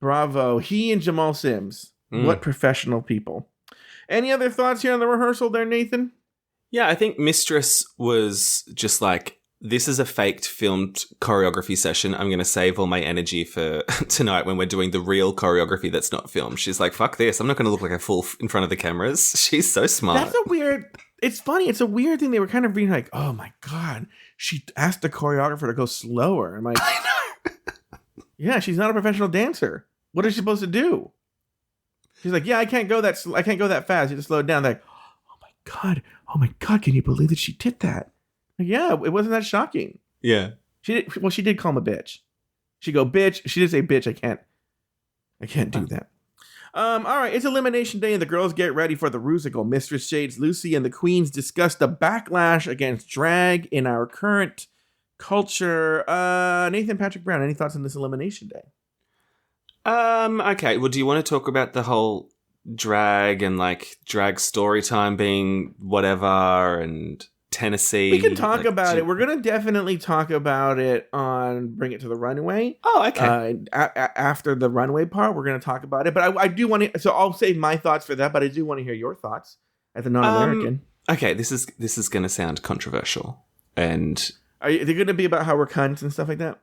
Bravo. He and Jamal Sims. What professional people. Any other thoughts here on the rehearsal there, Nathan? Yeah, I think Mistress was just like, this is a faked filmed choreography session. I'm going to save all my energy for tonight when we're doing the real choreography that's not filmed. She's like, fuck this. I'm not going to look like a fool in front of the cameras. She's so smart. It's funny. It's a weird thing. They were kind of being like, oh my God, she asked the choreographer to go slower. I'm like, I know. Yeah, she's not a professional dancer. What is she supposed to do? She's like, yeah, I can't go that fast. You just slow it down. They're like, oh my God, can you believe that she did that? Like, yeah, it wasn't that shocking. Yeah. She did call him a bitch. She go, bitch. She did say, bitch, I can't do that. All right, it's Elimination Day and the girls get ready for the Rusical. Mistress Shades, Lucy, and the queens discuss the backlash against drag in our current culture. Nathan Patrick Brown, any thoughts on this Elimination Day? Okay, well, do you want to talk about the whole drag and like drag story time being whatever and Tennessee? We can talk about it. We're going to definitely talk about it on Bring It to the Runway. Oh, okay. After the runway part, we're going to talk about it. But I do want to, so I'll save my thoughts for that, but I do want to hear your thoughts as a non-American. Okay, this is going to sound controversial. And are they going to be about how we're cunts and stuff like that?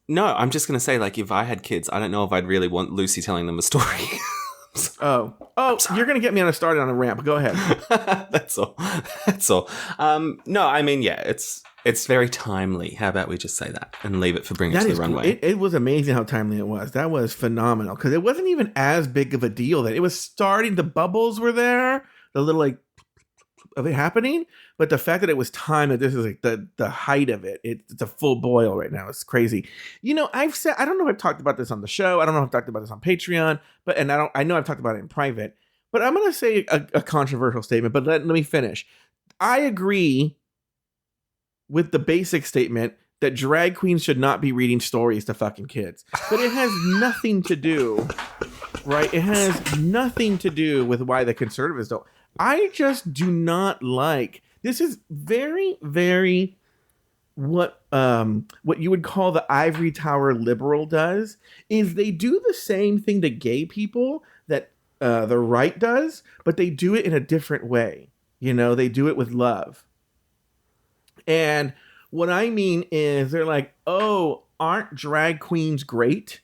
No, I'm just going to say, like, if I had kids, I don't know if I'd really want Lucy telling them a story. Oh, you're going to get me started on a ramp. Go ahead. That's all. No, I mean, yeah, it's very timely. How about we just say that and leave it for Bring It to the Runway? It was amazing how timely it was. That was phenomenal because it wasn't even as big of a deal that it was starting. The bubbles were there, the little like of it happening, but the fact that it was timed, that this is like the height of it. It's a full boil right now. It's crazy. I've said, I don't know if I've talked about this on the show. I don't know if I've talked about this on Patreon, but I know I've talked about it in private. But I'm gonna say a controversial statement. But let me finish. I agree with the basic statement that drag queens should not be reading stories to fucking kids. But it has nothing to do, right? It has nothing to do with why the conservatives don't. I just do not like, this is very, very what you would call the ivory tower liberal does, is they do the same thing to gay people that the right does, but they do it in a different way. They do it with love. And what I mean is they're like, oh, aren't drag queens great?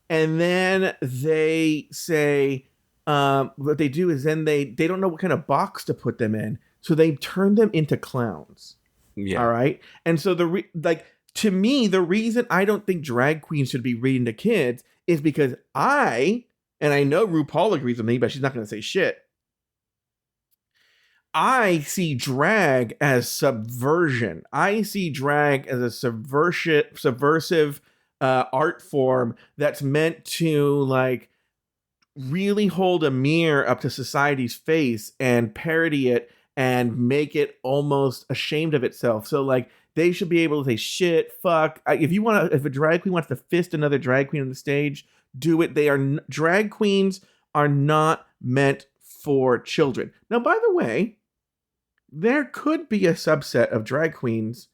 And then they say, what they do is then they don't know what kind of box to put them in. So they turn them into clowns. Yeah. All right. And so to me, the reason I don't think drag queens should be reading to kids is because and I know RuPaul agrees with me, but she's not going to say shit. I see drag as subversion. I see drag as a subversive art form that's meant to like really hold a mirror up to society's face and parody it and make it almost ashamed of itself. So like they should be able to say shit, fuck. If a drag queen wants to fist another drag queen on the stage, do it. Drag queens are not meant for children. Now, by the way, there could be a subset of drag queens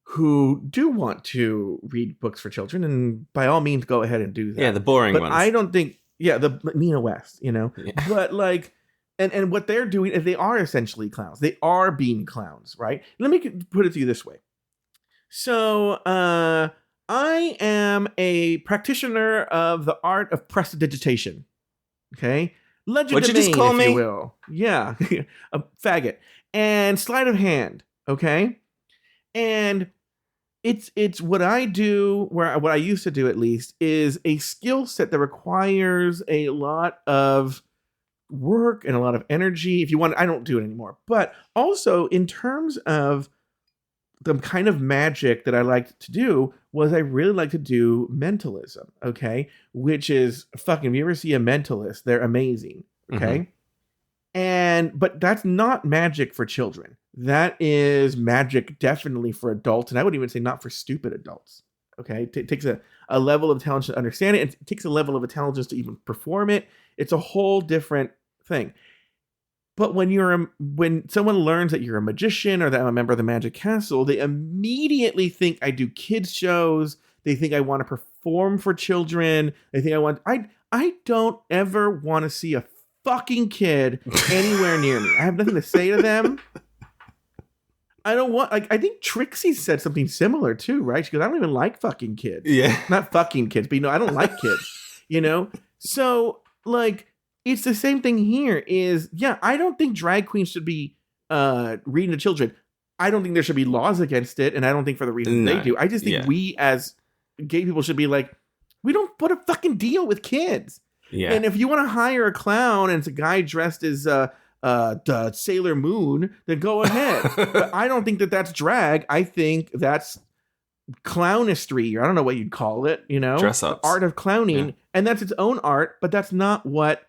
who do want to read books for children, and by all means, go ahead and do that. Yeah, the boring but ones. I don't think, the Nina West, Yeah. But like, and what they're doing is they are essentially clowns. They are being clowns, right? Let me put it to you this way. So, I am a practitioner of the art of prestidigitation. Okay? What'd you just call me? If you will. Yeah. A faggot. And sleight of hand. Okay? And it's what I do, what I used to do at least, is a skill set that requires a lot of work and a lot of energy. If you want, I don't do it anymore. But also in terms of the kind of magic that I liked to do was I really like to do mentalism, okay? Which is fucking, if you ever see a mentalist, they're amazing, okay? But that's not magic for children. That is magic definitely for adults, and I would even say not for stupid adults, okay? It takes a level of intelligence to understand it, and it takes a level of intelligence to even perform it. It's a whole different thing. But when someone learns that you're a magician or that I'm a member of the Magic Castle, they immediately think I do kids shows. They think I want to perform for children. They think I don't ever want to see a fucking kid anywhere near me. I have nothing to say to them. I don't want, I think Trixie said something similar too, right? She goes, I don't even like fucking kids. Yeah. Not fucking kids, but I don't like kids, So like, it's the same thing here I don't think drag queens should be reading to children. I don't think there should be laws against it. And I don't think for the reasons they do. I just think we as gay people should be like, we don't put a fucking deal with kids. Yeah. And if you want to hire a clown and it's a guy dressed as the Sailor Moon, then go ahead. But I don't think that that's drag. I think that's clownistry, or I don't know what you'd call it, dress ups, art of clowning. Yeah. And that's its own art, but that's not what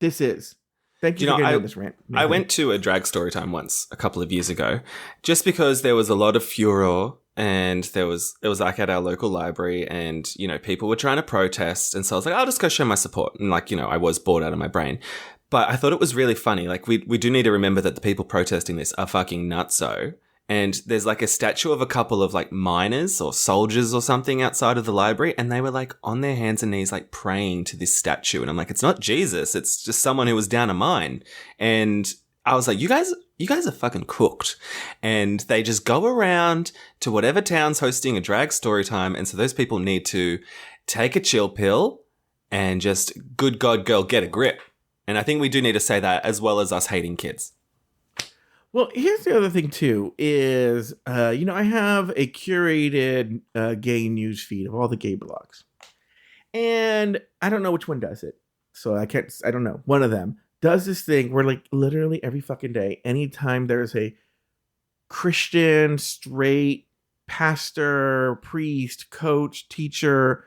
this is. Thank you for getting on this rant. I went to a drag story time once a couple of years ago, just because there was a lot of furor, and it was like at our local library, and people were trying to protest, and so I was like, I'll just go show my support, and I was bored out of my brain. But I thought it was really funny. Like we do need to remember that the people protesting this are fucking nutso. And there's like a statue of a couple of like miners or soldiers or something outside of the library. And they were like on their hands and knees, like praying to this statue. And I'm like, it's not Jesus. It's just someone who was down a mine. And I was like, you guys are fucking cooked. And they just go around to whatever town's hosting a drag story time. And so those people need to take a chill pill and just, good God, girl, get a grip. And I think we do need to say that, as well as us hating kids. Well, here's the other thing, too, is, I have a curated gay news feed of all the gay blogs. And I don't know which one does it. So I don't know. One of them does this thing where, like, literally every fucking day, anytime there's a Christian, straight, pastor, priest, coach, teacher,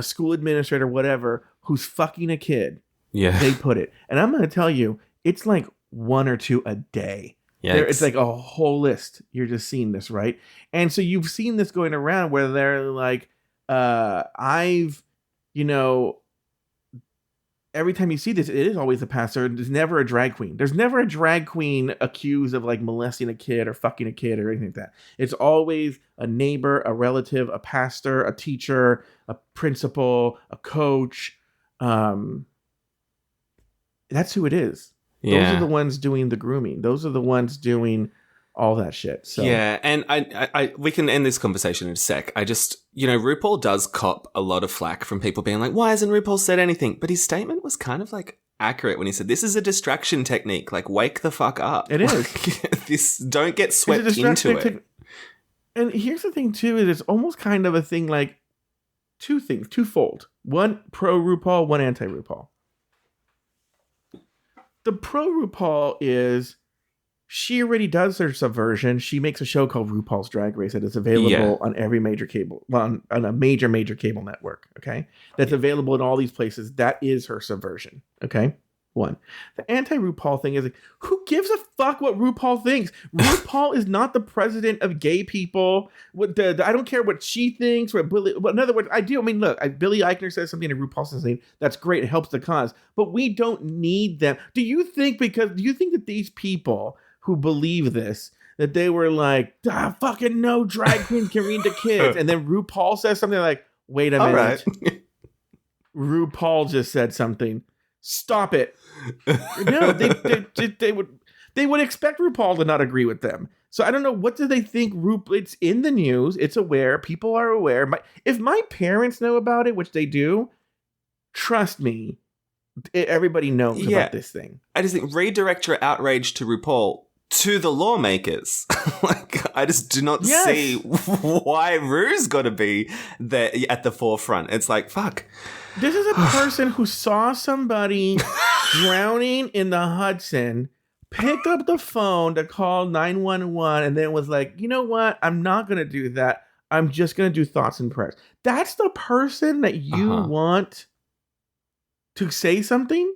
school administrator, whatever, who's fucking a kid, they put it. And I'm going to tell you, it's like one or two a day. It's like a whole list. You're just seeing this, right? And so you've seen this going around where they're like, every time you see this, it is always a pastor. There's never a drag queen. There's never a drag queen accused of like molesting a kid or fucking a kid or anything like that. It's always a neighbor, a relative, a pastor, a teacher, a principal, a coach. That's who it is. Those are the ones doing the grooming. Those are the ones doing all that shit. So. Yeah, and I we can end this conversation in a sec. I just, RuPaul does cop a lot of flack from people being like, why hasn't RuPaul said anything? But his statement was kind of like accurate when he said, this is a distraction technique. Like, wake the fuck up. It is. Don't get swept into it. And here's the thing, too, is it's almost kind of a thing like two things, twofold. One pro RuPaul, one anti RuPaul. The pro RuPaul is she already does her subversion. She makes a show called RuPaul's Drag Race that is available on every major cable, on a major cable network, okay? That's available in all these places. That is her subversion, okay? One. The anti-RuPaul thing is like, who gives a fuck what RuPaul thinks? RuPaul is not the president of gay people. I don't care what she thinks. In other words, I do. I mean, look, Billy Eichner says something and RuPaul says something. That's great. It helps the cause. But we don't need them. Do you think that these people who believe this, that they were like, fucking no drag queens can read to kids. And then RuPaul says something like, wait a minute. Right. RuPaul just said something. Stop it. No, they would expect RuPaul to not agree with them. So I don't know. What do they think? It's in the news. It's aware. People are aware. If my parents know about it, which they do, trust me, everybody knows about this thing. I just think redirect your outrage to RuPaul to the lawmakers. Like, I just do not see why Ru's got to be there at the forefront. It's like, fuck. This is a person who saw somebody drowning in the Hudson, picked up the phone to call 911, and then was like, you know what? I'm not going to do that. I'm just going to do thoughts and prayers. That's the person that you want to say something?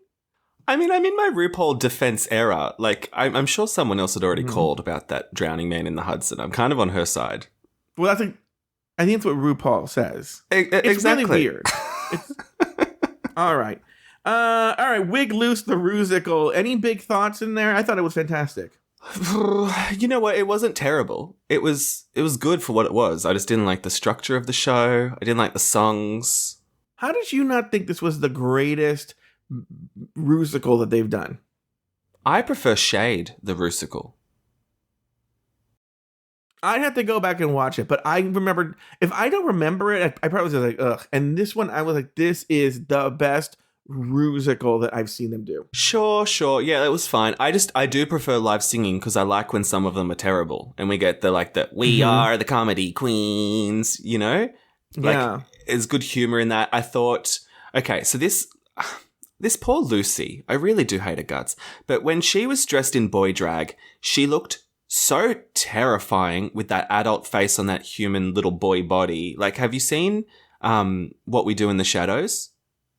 I mean, I'm in my RuPaul defense era. Like, I'm sure someone else had already called about that drowning man in the Hudson. I'm kind of on her side. Well, I think that's what RuPaul says. It's exactly. really weird. All right. Wigloose, the Rusical. Any big thoughts in there? I thought it was fantastic. You know what? It wasn't terrible. It was good for what it was. I just didn't like the structure of the show. I didn't like the songs. How did you not think this was the greatest Rusical that they've done? I prefer Shade, the Rusical. I'd have to go back and watch it, but I remembered. If I don't remember it, I probably was like, ugh. And this one, I was like, this is the best Rusical that I've seen them do. Sure. Yeah, that was fine. I do prefer live singing because I like when some of them are terrible and we get we are the comedy queens, you know? Like, there's good humor in that. I thought, okay, so this poor Lucy, I really do hate her guts. But when she was dressed in boy drag, she looked so terrifying with that adult face on that human little boy body. Like, have you seen What We Do in the Shadows,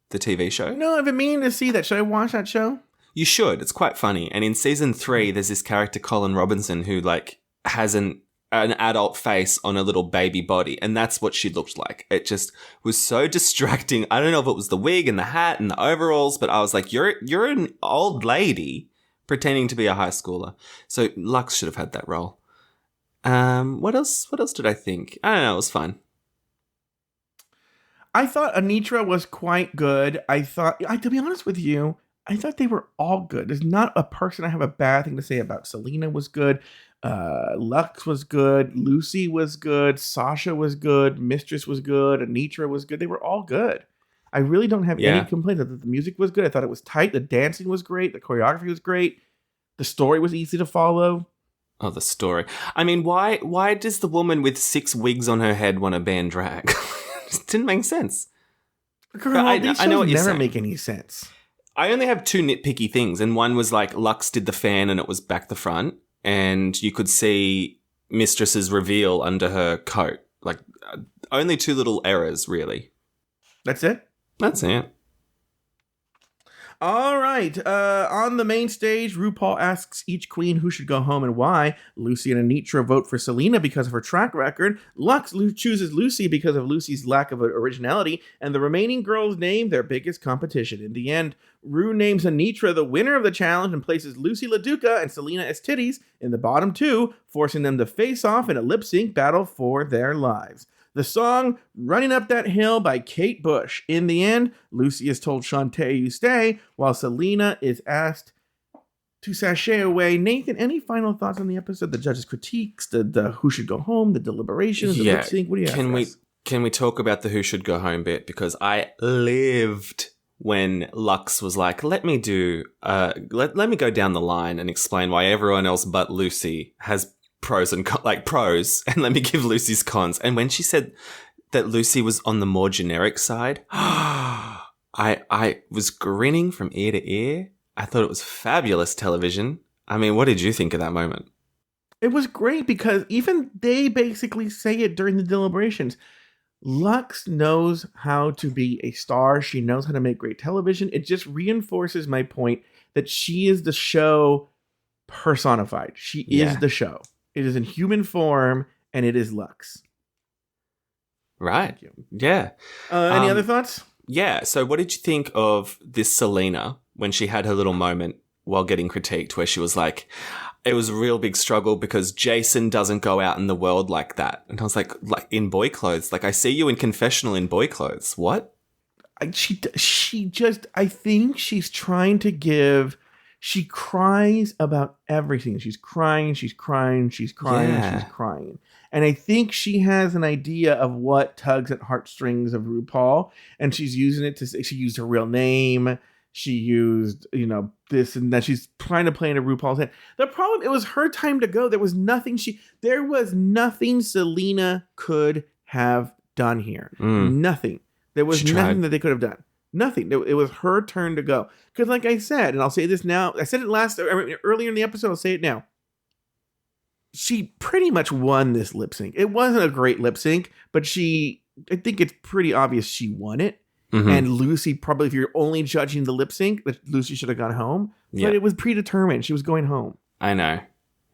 the TV show? No, I've been meaning to see that. Should I watch that show? You should. It's quite funny. And in season 3, there's this character, Colin Robinson, who has an adult face on a little baby body. And that's what she looked like. It just was so distracting. I don't know if it was the wig and the hat and the overalls, but I was like, you're an old lady pretending to be a high schooler. So Lux should have had that role. What else did I think? I don't know. It was fun. I thought Anitra was quite good. To be honest with you, I thought they were all good. There's not a person I have a bad thing to say about. Selena was good. Lux was good. Lucy was good. Sasha was good. Mistress was good. Anitra was good. They were all good. I really don't have any complaints. I thought the music was good. I thought it was tight. The dancing was great. The choreography was great. The story was easy to follow. Oh, the story. I mean, why does the woman with 6 wigs on her head want to ban drag? It didn't make sense. Girl, I know what you're saying. Never make any sense. I only have 2 nitpicky things, and one was like Lux did the fan and it was back the front, and you could see Mistress's reveal under her coat. Like, only 2 little errors, really. That's it? That's it. All right. On the main stage, RuPaul asks each queen who should go home and why. Lucy and Anitra vote for Selena because of her track record. Lux chooses Lucy because of Lucy's lack of originality. And the remaining girls name their biggest competition. In the end, Ru names Anitra the winner of the challenge and places Lucy LaDuca and Selena as titties in the bottom 2, forcing them to face off in a lip-sync battle for their lives. The song, Running Up That Hill by Kate Bush. In the end, Lucy is told, Shantae, you stay, while Selena is asked to sashay away. Nathan, any final thoughts on the episode? The judges' critiques, the who should go home, the deliberations, the lip sync? What do you have? Can we talk about the who should go home bit? Because I lived when Lux was like, let me go down the line and explain why everyone else but Lucy has pros and pros, and let me give Lucy's cons. And when she said that Lucy was on the more generic side, I was grinning from ear to ear. I thought it was fabulous television. I mean, what did you think of that moment? It was great because even they basically say it during the deliberations. Lux knows how to be a star. She knows how to make great television. It just reinforces my point that she is the show personified. She is the show. It is in human form, and it is Lux. Right. Yeah. Any other thoughts? Yeah. So what did you think of this Selena when she had her little moment while getting critiqued where she was like, it was a real big struggle because Jason doesn't go out in the world like that. And I was like in boy clothes. Like, I see you in confessional in boy clothes. What? She just, I think she's trying to give, she cries about everything. She's crying. And I think she has an idea of what tugs at heartstrings of RuPaul. And she's using it to say, she used her real name. She used, this and that. She's trying to play into RuPaul's head. The problem, it was her time to go. There was nothing Selena could have done here. Nothing. There was nothing that they could have done. Nothing. It was her turn to go. Because like I said, and I'll say this now, I said it earlier in the episode, I'll say it now. She pretty much won this lip sync. It wasn't a great lip sync, but I think it's pretty obvious she won it. Mm-hmm. And Lucy, probably, if you're only judging the lip sync, that Lucy should have gone home. But it was predetermined. She was going home. I know.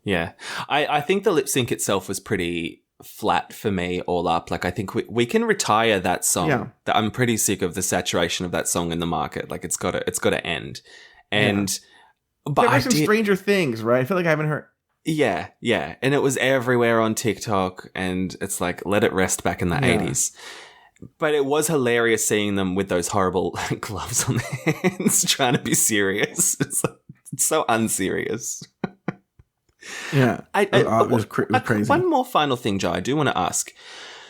Yeah. I think the lip sync itself was pretty flat for me all up. Like, I think we can retire that song. Yeah. I'm pretty sick of the saturation of that song in the market. Like, it's got to end. And but there were some Stranger Things, right? I feel like I haven't heard. Yeah, yeah. And it was everywhere on TikTok, and it's like, let it rest back in the 80s. But it was hilarious seeing them with those horrible gloves on their hands trying to be serious. It's so unserious. Yeah. It was crazy. One more final thing, Joe, I do want to ask.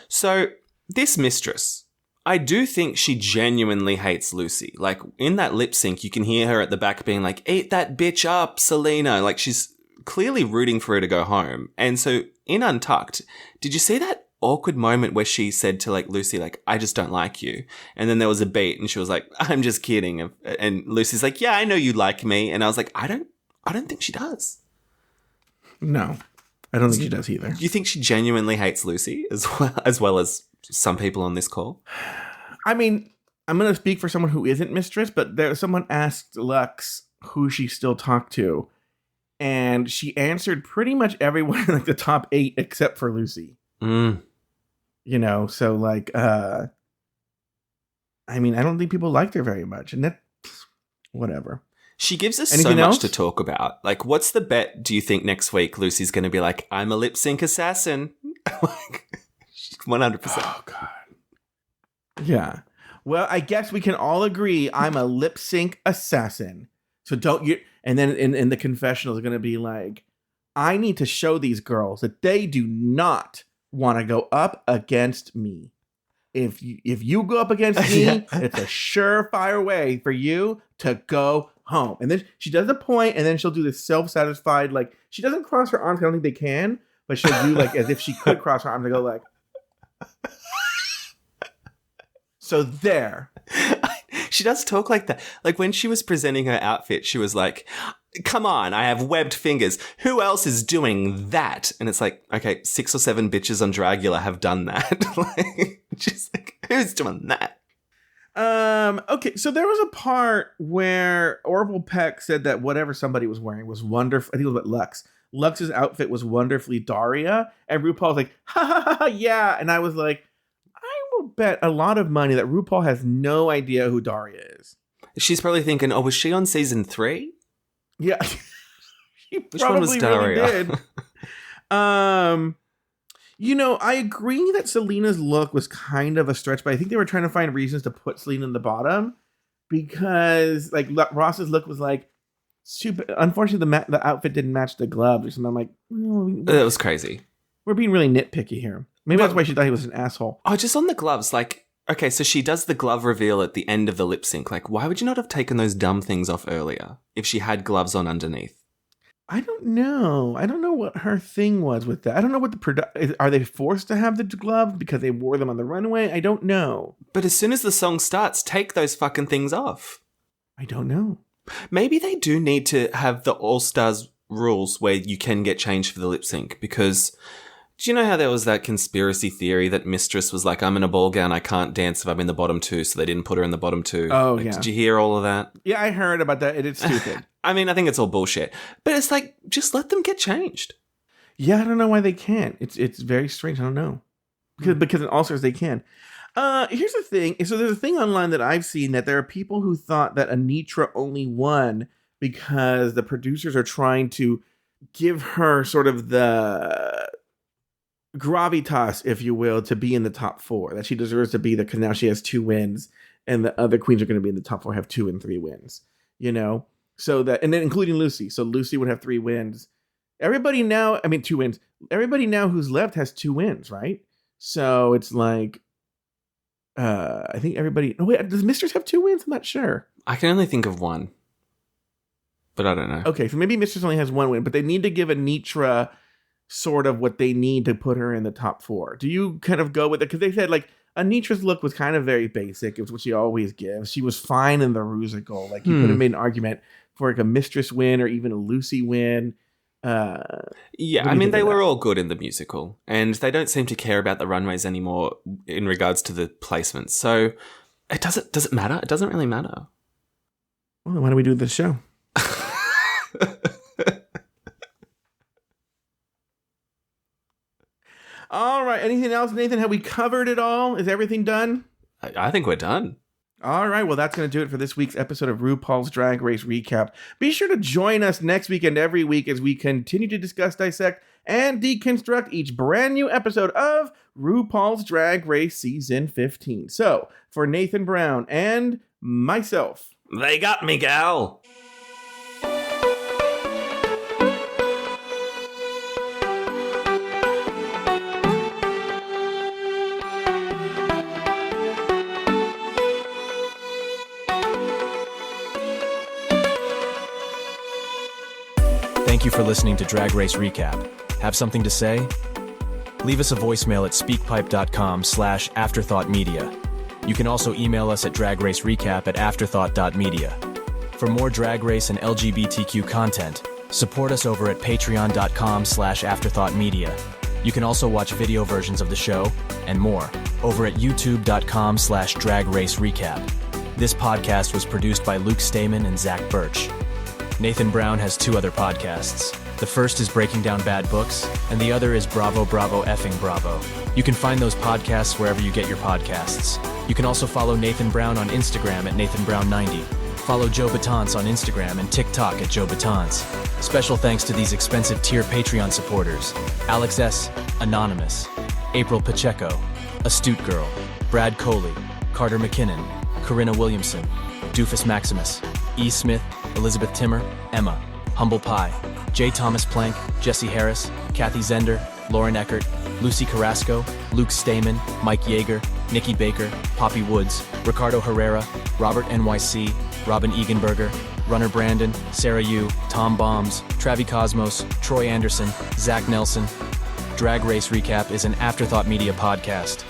So this mistress, I do think she genuinely hates Lucy. Like, in that lip sync, you can hear her at the back being like, eat that bitch up, Selena. Like, she's clearly rooting for her to go home. And so in Untucked, did you see that awkward moment where she said to like Lucy, like, I just don't like you? And then there was a beat and she was like, I'm just kidding. And Lucy's like, yeah, I know you like me. And I was like, I don't think she does. No, I don't think she does either. Do you think she genuinely hates Lucy as well as some people on this call? I mean, I'm going to speak for someone who isn't mistress, but someone asked Lux who she still talked to. And she answered pretty much everyone in like the top 8 except for Lucy. So like, I mean, I don't think people liked her very much, and that, whatever. She gives us so much to talk about. Like, what's the bet? Do you think next week Lucy's going to be like, I'm a lip sync assassin? Like, 100%. Oh God. Yeah. Well, I guess we can all agree I'm a lip sync assassin. So don't you? And then in the confessionals are going to be like, I need to show these girls that they do not want to go up against me. If you go up against me, it's a surefire way for you to go home. And then she does a point, and then she'll do this self-satisfied, like, she doesn't cross her arms. I don't think they can, but she'll do like as if she could cross her arms and go like. So there. She does talk like that. Like, when she was presenting her outfit, she was like, come on, I have webbed fingers. Who else is doing that? And it's like, okay, 6 or 7 bitches on Dragula have done that. Like, just like, who's doing that? Okay, so there was a part where Orville Peck said that whatever somebody was wearing was wonderful. I think it was about Lux. Lux's outfit was wonderfully Daria. And RuPaul's like, ha ha ha, yeah. And I was like, bet a lot of money that RuPaul has no idea who Daria is. She's probably thinking, oh, was she on season 3? Yeah. Which one was Daria? Really did. I agree that Selena's look was kind of a stretch, but I think they were trying to find reasons to put Selena in the bottom because like Ross's look was like stupid. Unfortunately, the outfit didn't match the gloves or something. I'm like, that was crazy. We're being really nitpicky here. Maybe that's why she thought he was an asshole. Oh, just on the gloves. Like, okay, so she does the glove reveal at the end of the lip sync. Like, why would you not have taken those dumb things off earlier if she had gloves on underneath? I don't know. I don't know what her thing was with that. I don't know what are they forced to have the gloves because they wore them on the runway? I don't know. But as soon as the song starts, take those fucking things off. I don't know. Maybe they do need to have the All-Stars rules where you can get changed for the lip sync, because do you know how there was that conspiracy theory that Mistress was like, I'm in a ball gown, I can't dance if I'm in the bottom two, so they didn't put her in the bottom two. Oh, like, yeah. Did you hear all of that? Yeah, I heard about that. It is stupid. I mean, I think it's all bullshit. But it's like, just let them get changed. Yeah, I don't know why they can't. It's very strange. I don't know. Because in All-Stars they can. Here's the thing. So there's a thing online that I've seen that there are people who thought that Anitra only won because the producers are trying to give her sort of the gravitas, if you will, to be in the top 4. That she deserves to be there because now she has 2 wins and the other queens are going to be in the top 4, have 2 and 3 wins. You know? So that, and then including Lucy. So Lucy would have 3 wins. Everybody now, 2 wins. Everybody now who's left has 2 wins, right? So it's like, I think everybody. Oh wait, does Mistress have 2 wins? I'm not sure. I can only think of 1, but I don't know. Okay, so maybe Mistress only has 1 win, but they need to give Anitra sort of what they need to put her in the top 4. Do you kind of go with it? Because they said like Anitra's look was kind of very basic. It was what she always gives. She was fine in the Rusical. Like you could have made an argument for like a Mistress win or even a Lucy win. Yeah, I mean, they were all good in the musical, and they don't seem to care about the runways anymore in regards to the placements. So, does it matter? It doesn't really matter. Well, why don't we do this show? All right. Anything else, Nathan? Have we covered it all? Is everything done? I think we're done. All right, well, that's going to do it for this week's episode of RuPaul's Drag Race Recap. Be sure to join us next week and every week as we continue to discuss, dissect, and deconstruct each brand new episode of RuPaul's Drag Race Season 15. So, for Nathan Brown and myself, they got me, gal. Thank you for listening to Drag Race Recap. Have something to say? Leave us a voicemail at speakpipe.com/afterthoughtmedia. You can also email us at dragracerecap@afterthought.media. For more Drag Race and LGBTQ content, support us over at patreon.com/afterthoughtmedia. You can also watch video versions of the show and more over at youtube.com/dragracerecap. This podcast was produced by Luke Stamen and Zach Birch. Nathan Brown has 2 other podcasts. The first is Breaking Down Bad Books, and the other is Bravo, Bravo, Effing Bravo. You can find those podcasts wherever you get your podcasts. You can also follow Nathan Brown on Instagram at NathanBrown90. Follow Joe Betance on Instagram and TikTok at Joe Betance. Special thanks to these expensive tier Patreon supporters: Alex S., Anonymous, April Pacheco, Astute Girl, Brad Coley, Carter McKinnon, Corinna Williamson, Doofus Maximus, E. Smith, Elizabeth Timmer, Emma, Humble Pie, J. Thomas Plank, Jesse Harris, Kathy Zender, Lauren Eckert, Lucy Carrasco, Luke Stamen, Mike Yeager, Nikki Baker, Poppy Woods, Ricardo Herrera, Robert NYC, Robin Eganberger, Runner Brandon, Sarah Yu, Tom Bombs, Travi Cosmos, Troy Anderson, Zach Nelson. Drag Race Recap is an Afterthought Media podcast.